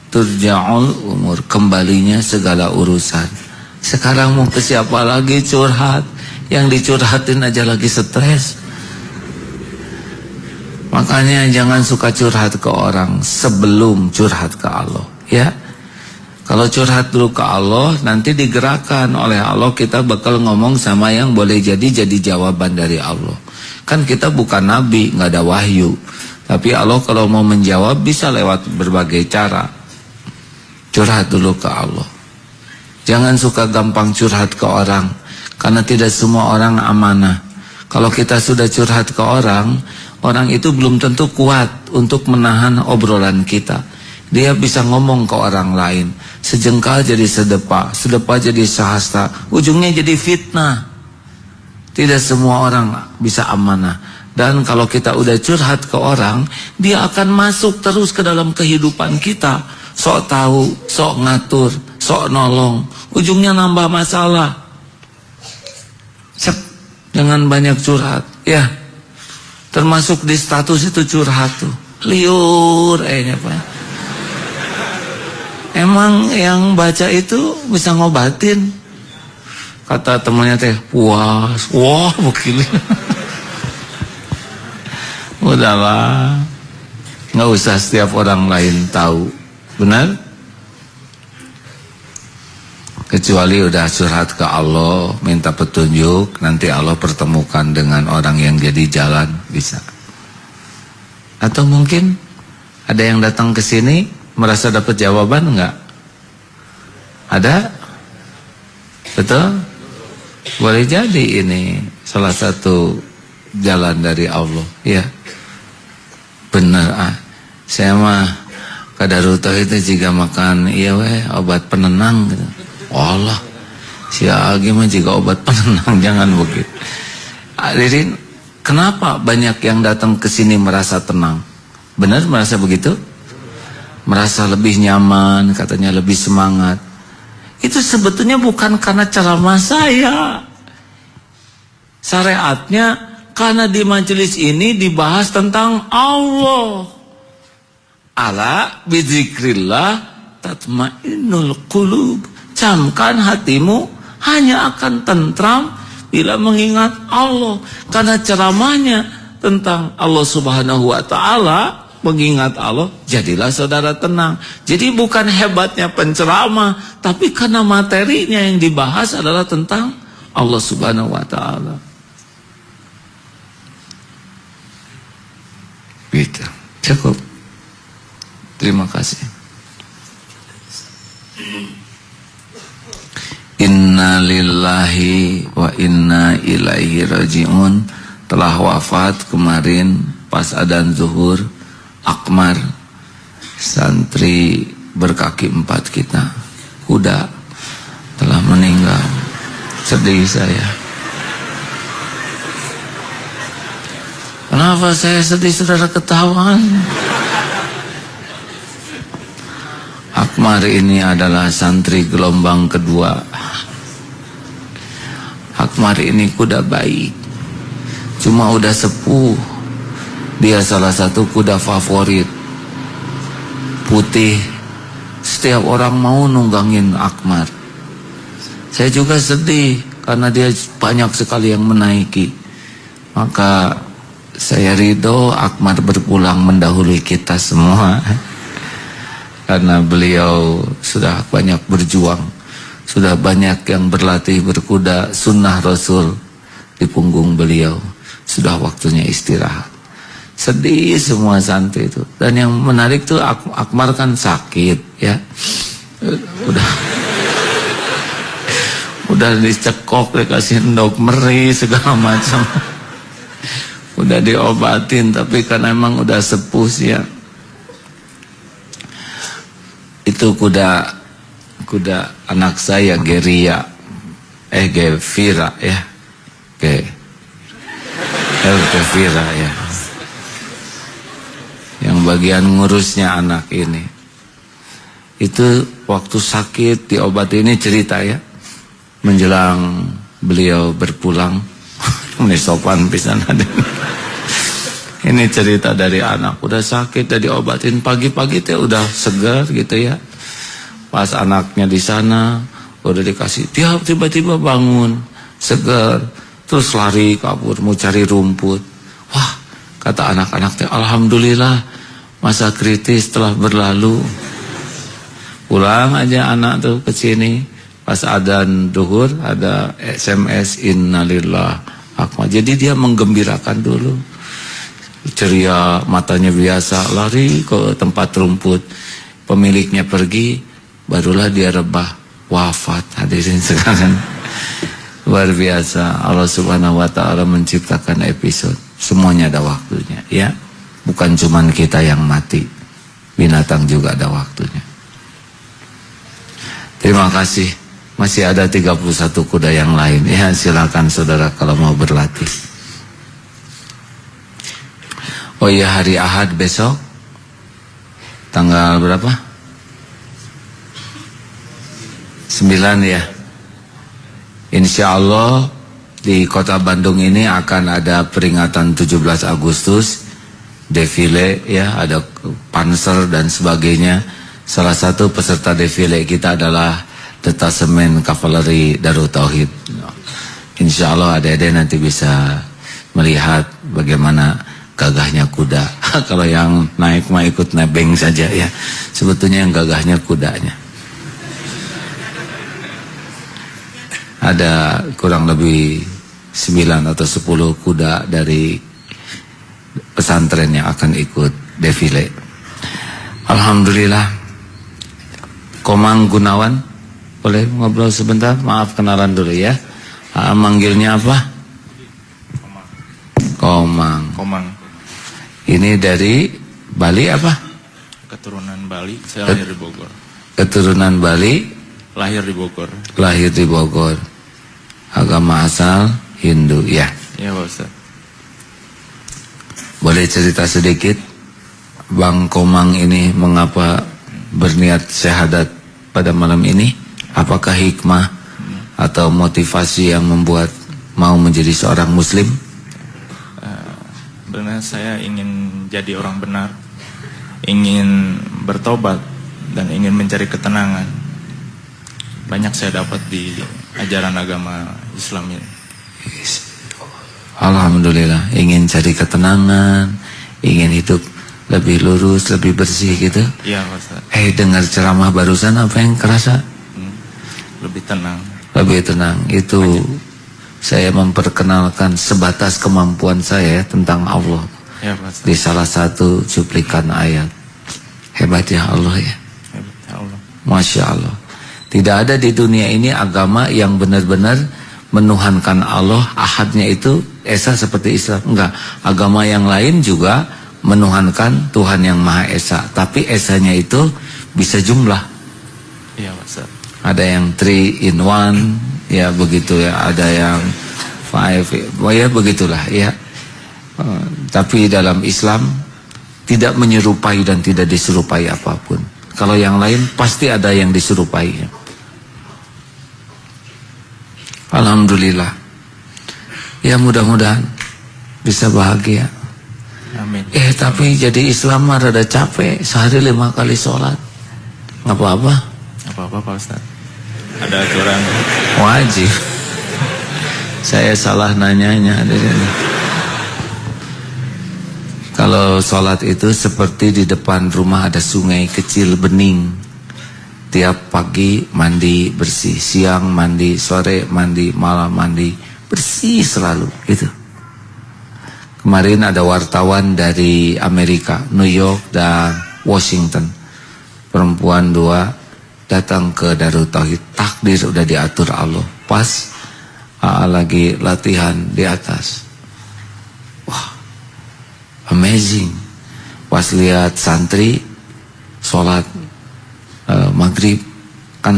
turja'ul umur, kembalinya segala urusan. Sekarang mau ke siapa lagi curhat? yang dicurhatin aja lagi stres. Makanya jangan suka curhat ke orang sebelum curhat ke Allah, ya. Kalau curhat dulu ke Allah, nanti digerakkan oleh Allah, kita bakal ngomong sama yang boleh jadi jawaban dari Allah. Kan kita bukan nabi, nggak ada wahyu. Tapi Allah kalau mau menjawab bisa lewat berbagai cara. Curhat dulu ke Allah. Jangan suka gampang curhat ke orang, karena tidak semua orang amanah. Kalau kita sudah curhat ke orang, orang itu belum tentu kuat untuk menahan obrolan kita. Dia bisa ngomong ke orang lain, sejengkal jadi sedepa, sedepa jadi sehasta, ujungnya jadi fitnah. Tidak semua orang bisa amanah. Dan kalau kita udah curhat ke orang, dia akan masuk terus ke dalam kehidupan kita. Sok tahu, sok ngatur, sok nolong, ujungnya nambah masalah. Jangan banyak curhat, ya. Termasuk di status itu curhat tuh, liur, Pak. Emang yang baca itu bisa ngobatin. Kata temannya teh, puas, wah begini. Udahlah, nggak usah setiap orang lain tahu, benar? Kecuali udah curhat ke Allah, minta petunjuk, nanti Allah pertemukan dengan orang yang jadi jalan, bisa. Atau mungkin ada yang datang ke sini merasa dapat jawaban, enggak? Ada? Betul? Boleh jadi ini salah satu jalan dari Allah, ya. Benar, saya mah kadarutoh itu jika makan iya obat penenang gitu. Allah, si Agi mah jika obat penenang, jangan begitu. Hadirin, kenapa banyak yang datang ke sini merasa tenang? Benar merasa begitu? Merasa lebih nyaman, katanya lebih semangat. Itu sebetulnya bukan karena ceramah saya. Syariatnya karena di majelis ini dibahas tentang Allah. Ala bidzikrillah tatmainnul qulub. Camkan hatimu hanya akan tentram bila mengingat Allah. Karena ceramahnya tentang Allah Subhanahu wa taala, mengingat Allah, jadilah saudara tenang. Jadi bukan hebatnya penceramah, tapi karena materinya yang dibahas adalah tentang Allah Subhanahu wa taala. Gitu. Cukup. Terima kasih. Inna lillahi wa inna ilaihi raji'un. Telah wafat kemarin pas adzan zuhur Akmar, santri berkaki 4 kita, kuda, telah meninggal. Sedih saya. Kenapa saya sedih, saudara ketahuan? Akmar ini adalah santri gelombang kedua. Akmar ini kuda baik, cuma udah sepuh. Dia salah satu kuda favorit, putih. Setiap orang mau nunggangin Akmar. Saya juga sedih karena dia banyak sekali yang menaiki. Maka saya ridho Akmar berpulang mendahului kita semua. Karena beliau sudah banyak berjuang, sudah banyak yang berlatih berkuda, sunnah Rasul di punggung beliau. Sudah waktunya istirahat. Sedih semua santri itu. Dan yang menarik tuh Akmar kan sakit, ya. Udah dicekok, dikasih endok meri segala macam. Udah diobatin, tapi kan emang udah sepuh ya. Itu kuda anak saya Geria, Gevira ya, Gevira ya. Yang bagian ngurusnya anak ini. Itu waktu sakit diobati, ini cerita ya. Menjelang beliau berpulang, ini sopan pisan ada. Ini cerita dari anak, udah sakit, udah diobatin pagi-pagi teh udah segar gitu ya. Pas anaknya di sana, udah dikasih, dia tiba-tiba bangun, segar. terus lari kabur mau cari rumput. Wah, kata anak-anak, alhamdulillah masa kritis telah berlalu. Pulang aja anak tuh ke sini, pas adzan duhur ada SMS innalillah akmal. Jadi dia menggembirakan dulu, ceria, matanya biasa, lari ke tempat rumput. Pemiliknya pergi, barulah dia rebah, wafat. Hadirin sekalian, luar biasa. Allah Subhanahu wa taala menciptakan episode, semuanya ada waktunya, ya. Bukan cuman kita yang mati, binatang juga ada waktunya. Terima kasih. Masih ada 31 kuda yang lain. Ya, silakan saudara kalau mau berlatih. Oh iya, hari Ahad besok tanggal berapa? 9 ya. Insya Allah di kota Bandung ini akan ada peringatan 17 Agustus, defile ya, ada panser dan sebagainya. Salah satu peserta defile kita adalah Detasemen Kavaleri Darut Tauhid. Insya Allah adik-adik nanti bisa melihat bagaimana gagahnya kuda. Kalau yang naik mah ikut nebeng saja ya. Sebetulnya yang gagahnya kudanya. Ada kurang lebih 9 atau 10 kuda dari pesantren yang akan ikut defile. Alhamdulillah. Komang Gunawan, boleh ngobrol sebentar? Maaf, kenalan dulu ya. Manggilnya apa? Komang. Komang. Ini dari Bali apa? Keturunan Bali, saya lahir di Bogor. Keturunan Bali, Lahir di Bogor. lahir di Bogor. Agama asal Hindu, ya. Iya Pak Ustaz. Boleh cerita sedikit Bang Komang ini mengapa berniat syahadat pada malam ini? Apakah hikmah atau motivasi yang membuat mau menjadi seorang muslim? Benar, saya ingin jadi orang benar, ingin bertobat dan ingin mencari ketenangan. Banyak saya dapat di ajaran agama Islam ini. Alhamdulillah, ingin cari ketenangan, ingin hidup lebih lurus, lebih bersih gitu. Iya Pak Ustaz. Dengar ceramah barusan apa yang kerasa? Lebih tenang. Lebih tenang. Itu saya memperkenalkan sebatas kemampuan saya tentang Allah. Iya Pak Ustaz. Di salah satu cuplikan ayat. Hebat ya Allah ya. Hebat ya Allah. Masya Allah. Tidak ada di dunia ini agama yang benar-benar menuhankan Allah. Ahadnya itu esa seperti Islam. Enggak. Agama yang lain juga menuhankan Tuhan yang Maha Esa, tapi esanya itu bisa jumlah. Iya Pak Ustaz. Ada yang 3 in 1, ya begitu ya. Ada yang 5, ya begitulah ya. Tapi dalam Islam tidak menyerupai dan tidak diserupai apapun. Kalau yang lain pasti ada yang diserupai. Alhamdulillah. Ya mudah-mudahan bisa bahagia. Amin. Tapi jadi Islam mah rada capek, sehari 5 kali sholat. Nggak apa-apa. Apa-apa Pak Ustaz. Ada aturan. Wajib. Saya salah nanyanya. Kalau sholat itu seperti di depan rumah ada sungai kecil bening. Tiap pagi mandi bersih, siang mandi, sore mandi, malam mandi, bersih selalu gitu. Kemarin ada wartawan dari Amerika, New York dan Washington. Perempuan 2 datang ke Darut Tauhid. Takdir udah diatur Allah. Pas lagi latihan di atas. Wah, amazing. Pas lihat santri sholat maghrib, kan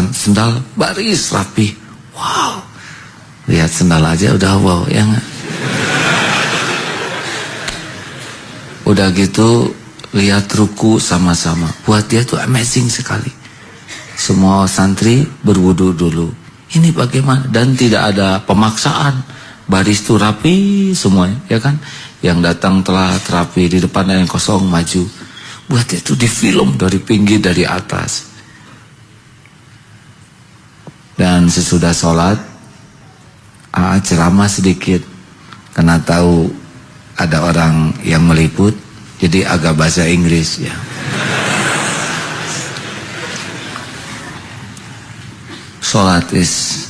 sendal baris rapi. Wow, lihat sendal aja udah wow ya nggak? Udah gitu lihat ruku sama-sama. Buat dia tuh amazing sekali. Semua santri berwudu dulu. Ini bagaimana? Dan tidak ada pemaksaan. Baris tuh rapi semuanya, ya kan? Yang datang telat rapi, di depan yang kosong maju. Buat dia tuh di film dari pinggir dari atas. Dan sesudah sholat ceramah sedikit karena tahu ada orang yang meliput, jadi agak bahasa Inggris ya. Sholat is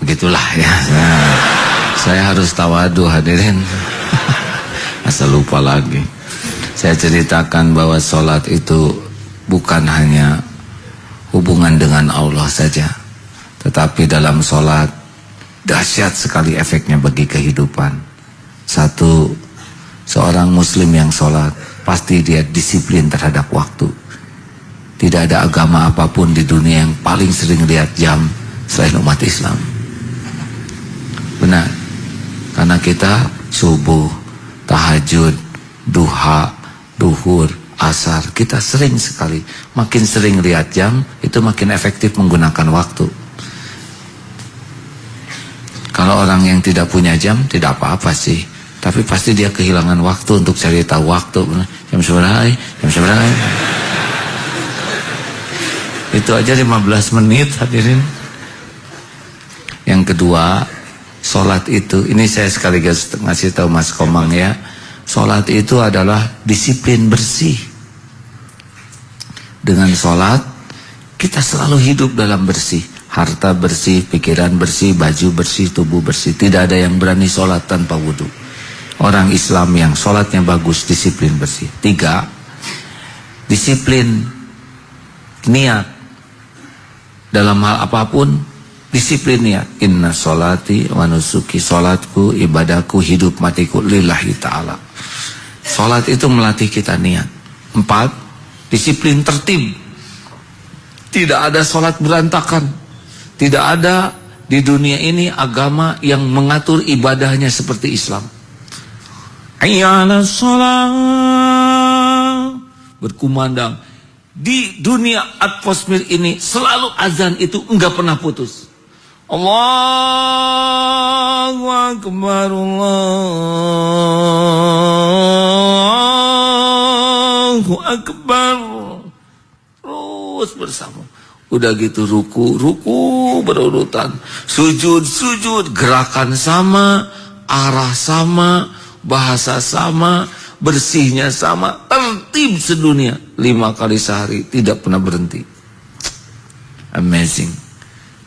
begitulah ya. Nah, saya harus tawadu hadirin. Asal lupa lagi. Saya ceritakan bahwa sholat itu bukan hanya hubungan dengan Allah saja, tetapi dalam sholat dahsyat sekali efeknya bagi kehidupan. Satu, seorang muslim yang sholat pasti dia disiplin terhadap waktu. Tidak ada agama apapun di dunia yang paling sering lihat jam selain umat Islam. Benar, karena kita subuh, tahajud, duha, duhur, asar, kita sering sekali. Makin sering lihat jam, itu makin efektif menggunakan waktu. Kalau orang yang tidak punya jam, tidak apa-apa sih, tapi pasti dia kehilangan waktu untuk cari tahu waktu. Jam seberapa? Jam seberapa? Itu aja 15 menit hadirin. Yang kedua, sholat itu, ini saya sekaligus ngasih tahu Mas Komang ya, sholat itu adalah disiplin bersih. Dengan sholat kita selalu hidup dalam bersih. Harta bersih, pikiran bersih, baju bersih, tubuh bersih. Tidak ada yang berani sholat tanpa wudhu. Orang Islam yang sholatnya bagus, disiplin bersih. 3, disiplin niat. Dalam hal apapun, disiplin niat. Inna sholati wa nusuki, sholatku, ibadahku, hidup matiku lillahi ta'ala. Sholat itu melatih kita niat. 4, disiplin tertib. Tidak ada sholat berantakan. Tidak ada di dunia ini agama yang mengatur ibadahnya seperti Islam. Hayya 'alas shalah, berkumandang. Di dunia atmosfer ini selalu azan itu enggak pernah putus. Allahu Akbar, Allahu Akbar. Terus bersama. Udah gitu ruku berurutan. Sujud, gerakan sama, arah sama, bahasa sama, bersihnya sama, tertib sedunia. 5 kali sehari, tidak pernah berhenti. Amazing.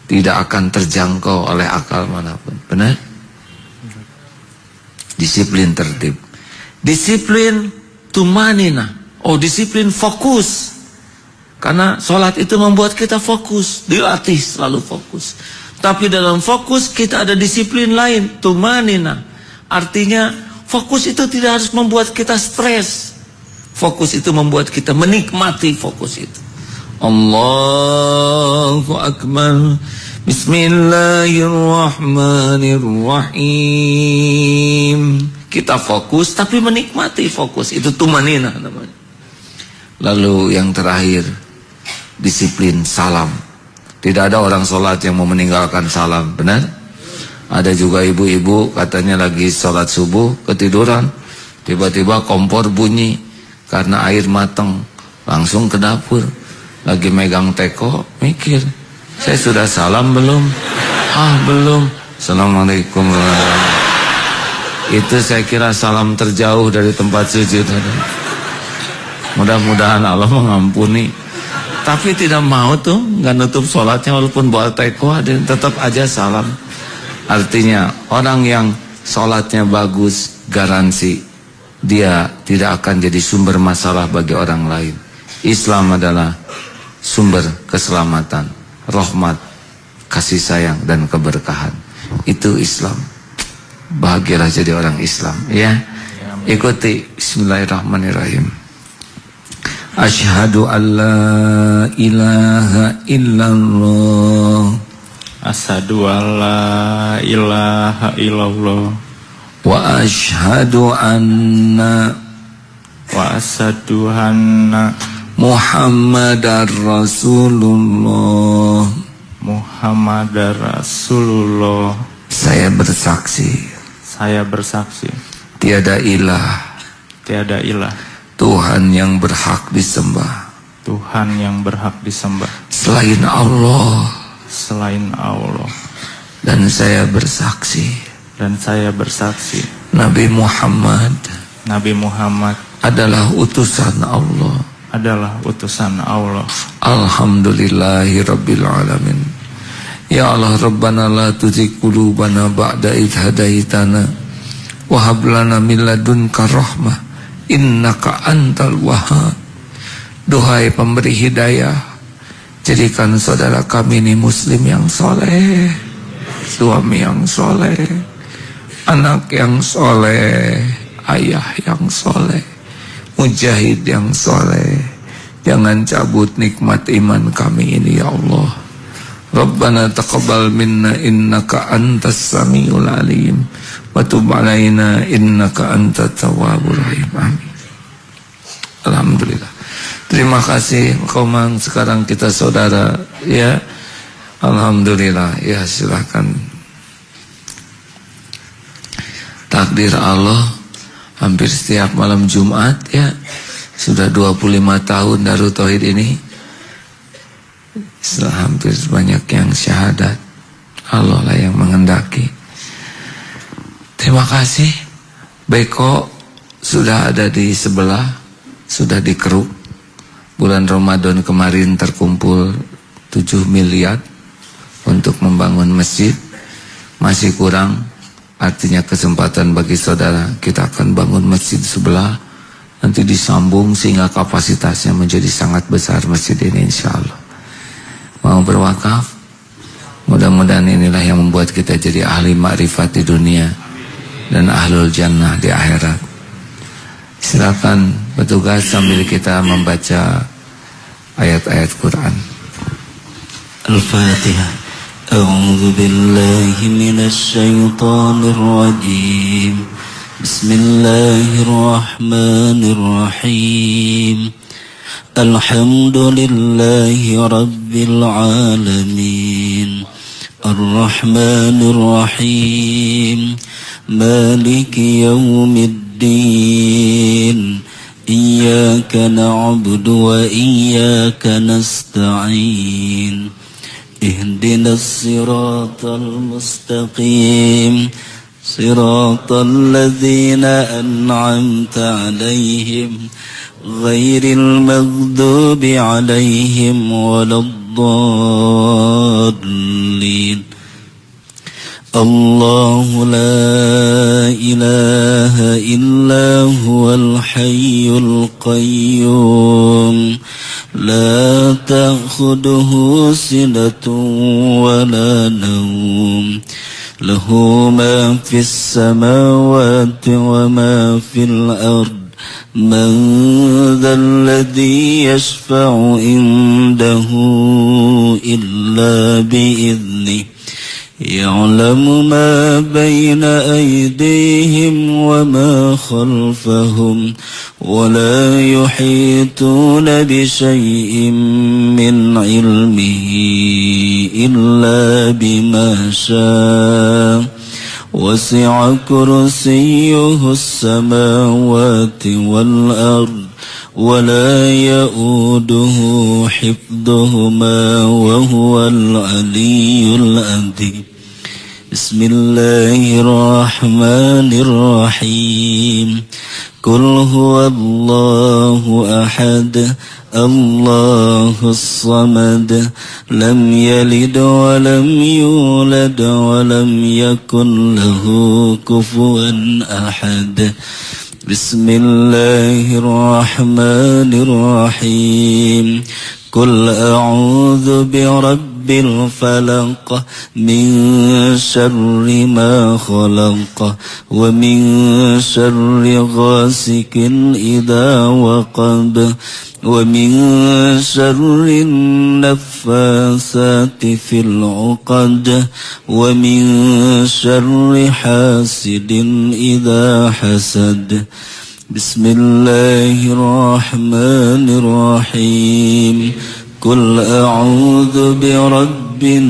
Tidak akan terjangkau oleh akal manapun. Benar? Disiplin tertib. Disiplin tumanina. Disiplin fokus. Karena sholat itu membuat kita fokus. Dilatih selalu fokus. Tapi dalam fokus kita ada disiplin lain, tumanina. Artinya fokus itu tidak harus membuat kita stres. Fokus itu membuat kita menikmati fokus itu. Allahu Akbar. Bismillahirrahmanirrahim. Kita fokus tapi menikmati fokus. Itu tumanina namanya. Lalu yang terakhir, disiplin salam. Tidak ada orang sholat yang mau meninggalkan salam. Benar? Ada juga ibu-ibu katanya lagi sholat subuh ketiduran, tiba-tiba kompor bunyi karena air matang, langsung ke dapur, lagi megang teko, mikir, saya sudah salam belum? Belum. Assalamualaikum warahmatullahi wabarakatuh. Itu saya kira salam terjauh dari tempat sujud. Mudah-mudahan Allah mengampuni. Tapi tidak mau tuh, nggak nutup sholatnya walaupun bawa teko, tetap aja salam. Artinya orang yang sholatnya bagus, garansi dia tidak akan jadi sumber masalah bagi orang lain. Islam adalah sumber keselamatan, rahmat, kasih sayang dan keberkahan. Itu Islam. Bahagialah jadi orang Islam ya. Ikuti bismillahirrahmanirrahim. Asyhadu an la ilaha illallah. Asyhadu an la ilaha illallah. Wa asyhadu anna Muhammadar Rasulullah. Muhammadar Rasulullah. Saya bersaksi tiada ilah Tuhan yang berhak disembah selain Allah dan saya bersaksi Nabi Muhammad adalah utusan Allah. Alhamdulillahirabbil alamin. Ya Allah Rabbana la tuzigh qulubana ba'da idh hadaitana wa hab lana min ladunka rahmah innaka antal wahhab. Duhai pemberi hidayah, jadikan saudara kami ini muslim yang soleh, suami yang soleh, anak yang soleh, ayah yang soleh, mujahid yang soleh. Jangan cabut nikmat iman kami ini ya Allah. Rabbana taqabbal minna innaka antas samiul alim wa tub alaina innaka antat tawwabur rahim. Amin. Alhamdulillah. Terima kasih Komang. Sekarang kita saudara ya. Alhamdulillah. Ya silakan. Takdir Allah hampir setiap malam Jumat ya. Sudah 25 tahun Darut Tauhid ini. Hampir banyak yang syahadat. Allah lah yang menghendaki. Terima kasih. Beko sudah ada di sebelah, sudah dikeruk. Bulan Ramadan kemarin terkumpul 7 miliar untuk membangun masjid. Masih kurang, artinya kesempatan bagi saudara. Kita akan bangun masjid sebelah, nanti disambung sehingga kapasitasnya menjadi sangat besar masjid ini insyaallah. Mau berwakaf? Mudah-mudahan inilah yang membuat kita jadi ahli makrifat di dunia dan ahlul jannah di akhirat. Silakan petugas sambil kita membaca ayat-ayat Quran. Al-Fatihah. A'udzu billahi minasy syaithanir rajim. Bismillahirrahmanirrahim. Alhamdulillahi rabbil alamin. Ar-Rahmanir Rahim. Maliki yaumiddin. Iyyaka na'budu wa iyyaka nasta'in. Ihdinas siratal mustaqim. Siratal ladzina an'amta 'alaihim ghairil maghdubi 'alaihim waladdallin. Allahu la ilaha illa huwal hayyul qayyum la ta'khudhuhu sinatun wa la nawm lahu ma fis samawati wa ma fil ard. Man dhal ladhi yashfa'u indahu illa bi'idhnihi. Ya'lamu ma bayna aydihim wa ma khalfahum wa la yuhituna bi shay'in min ilmihi illa bima sha'a. Wasi'a kursiyyuhu as-samawati wal ard wa la ya'uduhu hifdhuhuma wa huwal 'aliyyul 'azim. Bismillahirrahmanirrahim. Qul huwallahu ahad. Allahus samad. Lam yalid wa lam yulad wa lam yakun lahu kufuwan ahad. Bismillahirrahmanirrahim. Qul a'udzu birabbil falaq min syarri ma khalaq wa min syarri ghasikin idza waqab wa min syarri naffasati fil 'uqad wa min syarri hasidin idza hasad. Bismillahirrahmanirrahim. Qul a'udzu birabbin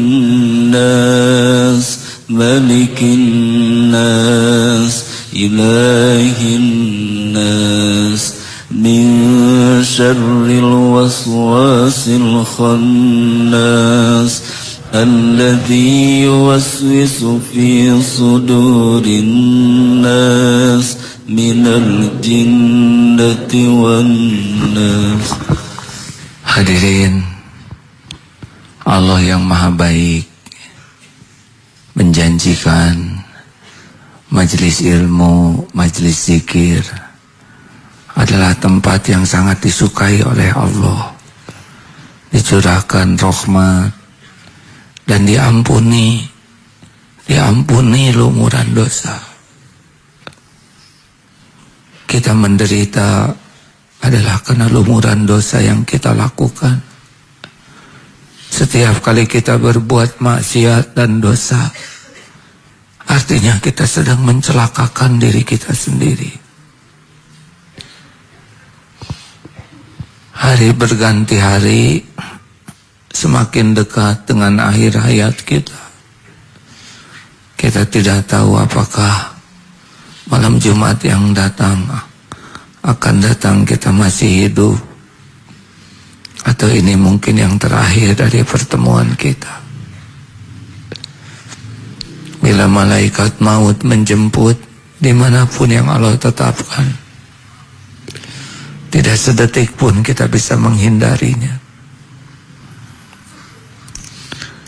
nas, malikin nas, ilahin nas, min syarril waswasil khannas, الذي يوسوس في صدور الناس من الجنة والناس. Hadirin, Allah yang maha baik menjanjikan majelis ilmu, majelis zikir adalah tempat yang sangat disukai oleh Allah. Dicurahkan rahmat dan diampuni lumuran dosa. Kita menderita adalah karena lumuran dosa yang kita lakukan. Setiap kali kita berbuat maksiat dan dosa, artinya kita sedang mencelakakan diri kita sendiri. Hari berganti hari, semakin dekat dengan akhir hayat kita. Kita tidak tahu apakah malam Jumat yang akan datang kita masih hidup, atau ini mungkin yang terakhir dari pertemuan kita. Bila malaikat maut menjemput dimanapun yang Allah tetapkan, tidak sedetik pun kita bisa menghindarinya.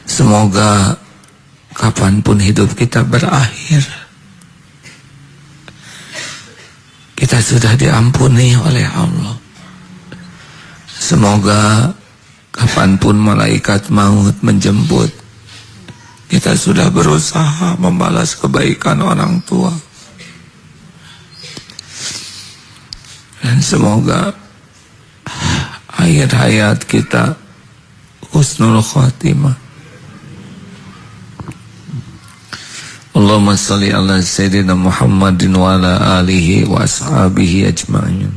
Semoga kapanpun hidup kita berakhir, kita sudah diampuni oleh Allah. Semoga kapanpun malaikat maut menjemput, kita sudah berusaha membalas kebaikan orang tua. Dan semoga akhir hayat kita husnul khatimah. Allahumma salli ala Sayyidina Muhammadin wa ala alihi wa ashabihi ajma'in.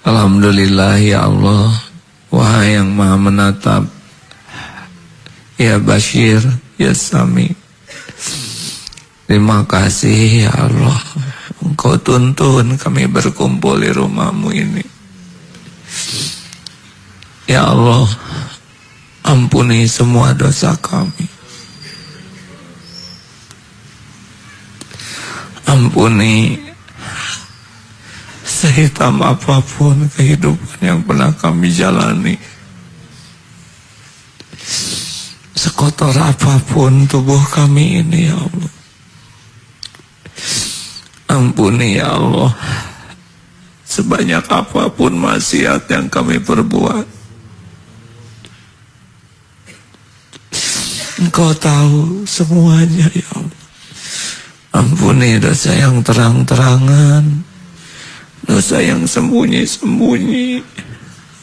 Alhamdulillah ya Allah, wahai yang maha menatap, ya Bashir, ya Sami. Terima kasih ya Allah, Engkau tuntun kami berkumpul di rumahmu ini. Ya Allah, ampuni semua dosa kami. Ampuni sehitam apapun kehidupan yang pernah kami jalani, sekotor apapun tubuh kami ini ya Allah. Ampuni ya Allah sebanyak apapun maksiat yang kami perbuat. Engkau tahu semuanya ya Allah. Ampuni dosa yang terang-terangan, dosa yang sembunyi-sembunyi.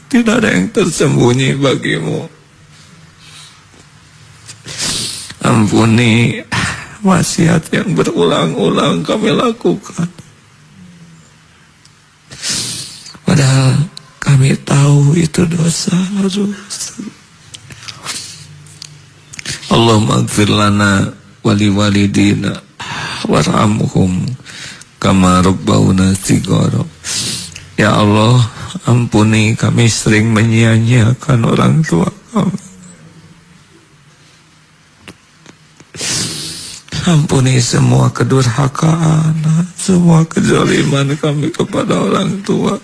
Tidak ada yang tersembunyi bagimu. Ampuni maksiat yang berulang-ulang kami lakukan, padahal kami tahu itu dosa. Allahumma ighfir lana wali walidina warhamhum kama rabbawna shighara. Ya Allah, ampuni kami sering menyia-nyiakan orang tua kami. Ampuni semua kedurhakaan, semua kezaliman kami kepada orang tua.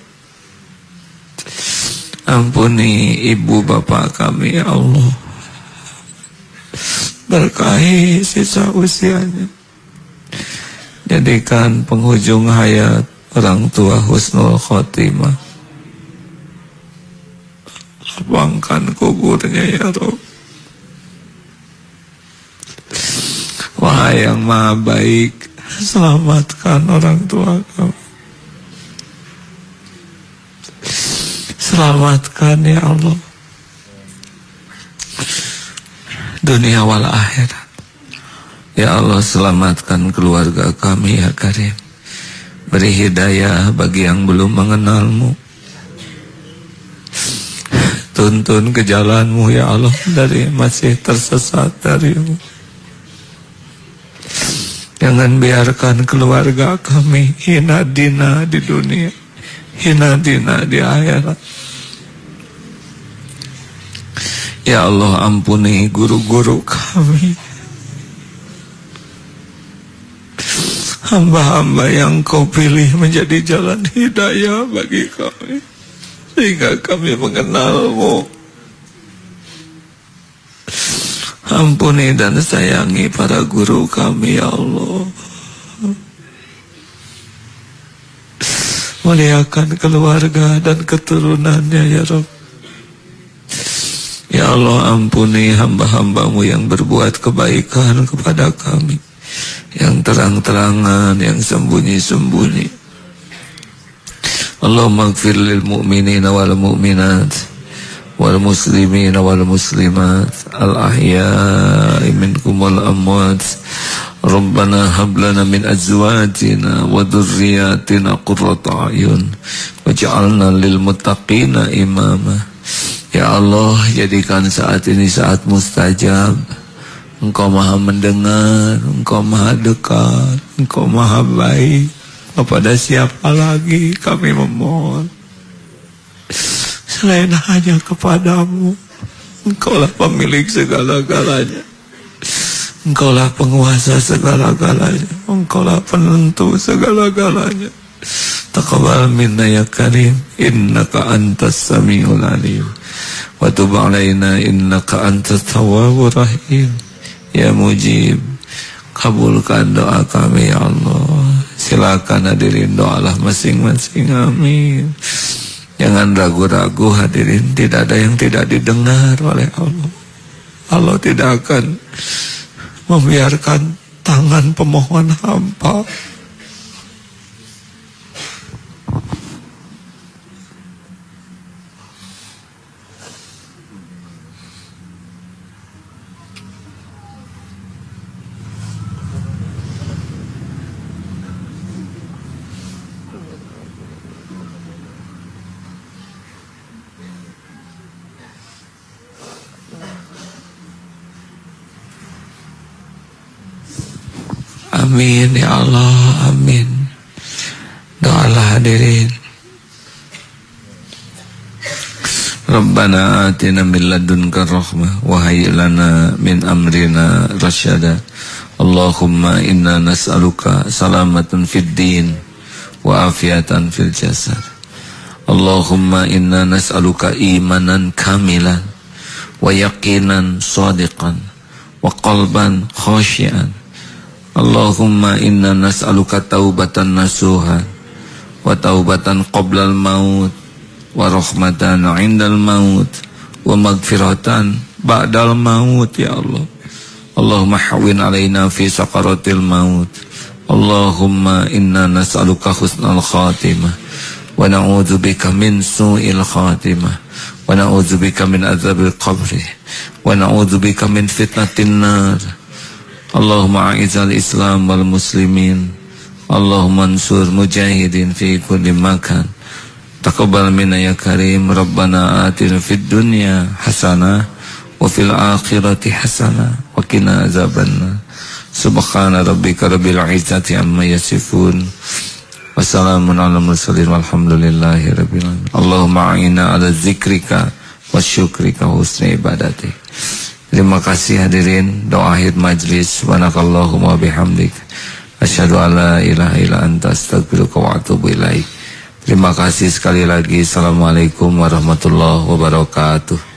Ampuni ibu bapak kami ya Allah. Berkahi sisa usianya. Jadikan penghujung hayat orang tua husnul khotimah. Lapangkan kuburnya ya Rabb. Wahai yang maha baik, selamatkan orang tua kami. Selamatkan ya Allah, dunia wal akhirat. Ya Allah, selamatkan keluarga kami ya Karim. Beri hidayah bagi yang belum mengenalmu. Tuntun ke jalanmu ya Allah, dari masih tersesat darimu. Jangan biarkan keluarga kami hina dina di dunia, hina dina di akhirat. Ya Allah, ampuni guru-guru kami, hamba-hamba yang Kau pilih menjadi jalan hidayah bagi kami, sehingga kami mengenal-Mu. Ampuni dan sayangi para guru kami, ya Allah. Muliakan keluarga dan keturunannya, ya Rabb. Ya Allah, ampuni hamba-hamba-Mu yang berbuat kebaikan kepada kami, yang terang-terangan, yang sembunyi-sembunyi. Allahumma ighfir lil mu'minina wal mu'minat wal muslimina wal muslimat al ahya'i minkum wal amwat. Rabbana hab lana min azwajina wa dhurriyyatina qurrata a'yun waj'alna lil muttaqina imama. Ya Allah, jadikan saat ini saat mustajab. Engkau maha mendengar, Engkau maha dekat, Engkau maha baik. Kepada siapa lagi kami memohon selain hanya kepadamu? Engkaulah pemilik segala-galanya, Engkaulah penguasa segala-galanya, Engkaulah penentu segala-galanya. Taqabbal minna ya karim, innaka antas samiul alim, wa tub alaina innaka antat tawwabur rahim. Ya mujib, kabulkan doa kami, ya Allah. Silakan hadirin, doalah masing-masing. Amin. Jangan ragu-ragu hadirin, tidak ada yang tidak didengar oleh Allah. Allah tidak akan membiarkan tangan pemohon hamba Amin, ya Allah, amin. Doalah hadirin. Rabbana atina min ladunka rahmah wa hayyi lana min amrina rasyada. Allahumma inna nas'aluka salamatan fid din wa afiatan fil jasad. Allahumma inna nas'aluka imanan kamilan wa yaqinan shadiqan wa qalban khashian. Allahumma inna nas'aluka taubatan nasuha wa taubatan qoblal maut wa rahmatan indal maut wa magfiratan ba'dal maut, ya Allah. Allahumma hawwin alaina fi sakaratil maut. Allahumma inna nas'aluka husnal khatimah wa na'udzubika min su'il khatimah wa na'udzubika min adzabil qabri wa na'udzubika min fitnatin nar. Allahumma a'izal Islam wal muslimin. Allahumma ansur mujahidin fi kulli makan. Taqabbal minna ya karim. Rabbana atina fid dunya hasanah wa fil akhirati hasanah wa qina azabannar. Subhana rabbika rabbil izzati amma yasifun. Wassalamun ala mursalin walhamdulillahi rabbil alamin. Allahumma a'inna ala zikrika wa syukrika wa husni ibadatik. Terima kasih hadirin. Doa akhir majlis. Subhanakallahumma bihamdik, asyhadu an la ilaha illa anta astaghfiruka wa atubu ilaik. Terima kasih sekali lagi. Assalamualaikum warahmatullahi wabarakatuh.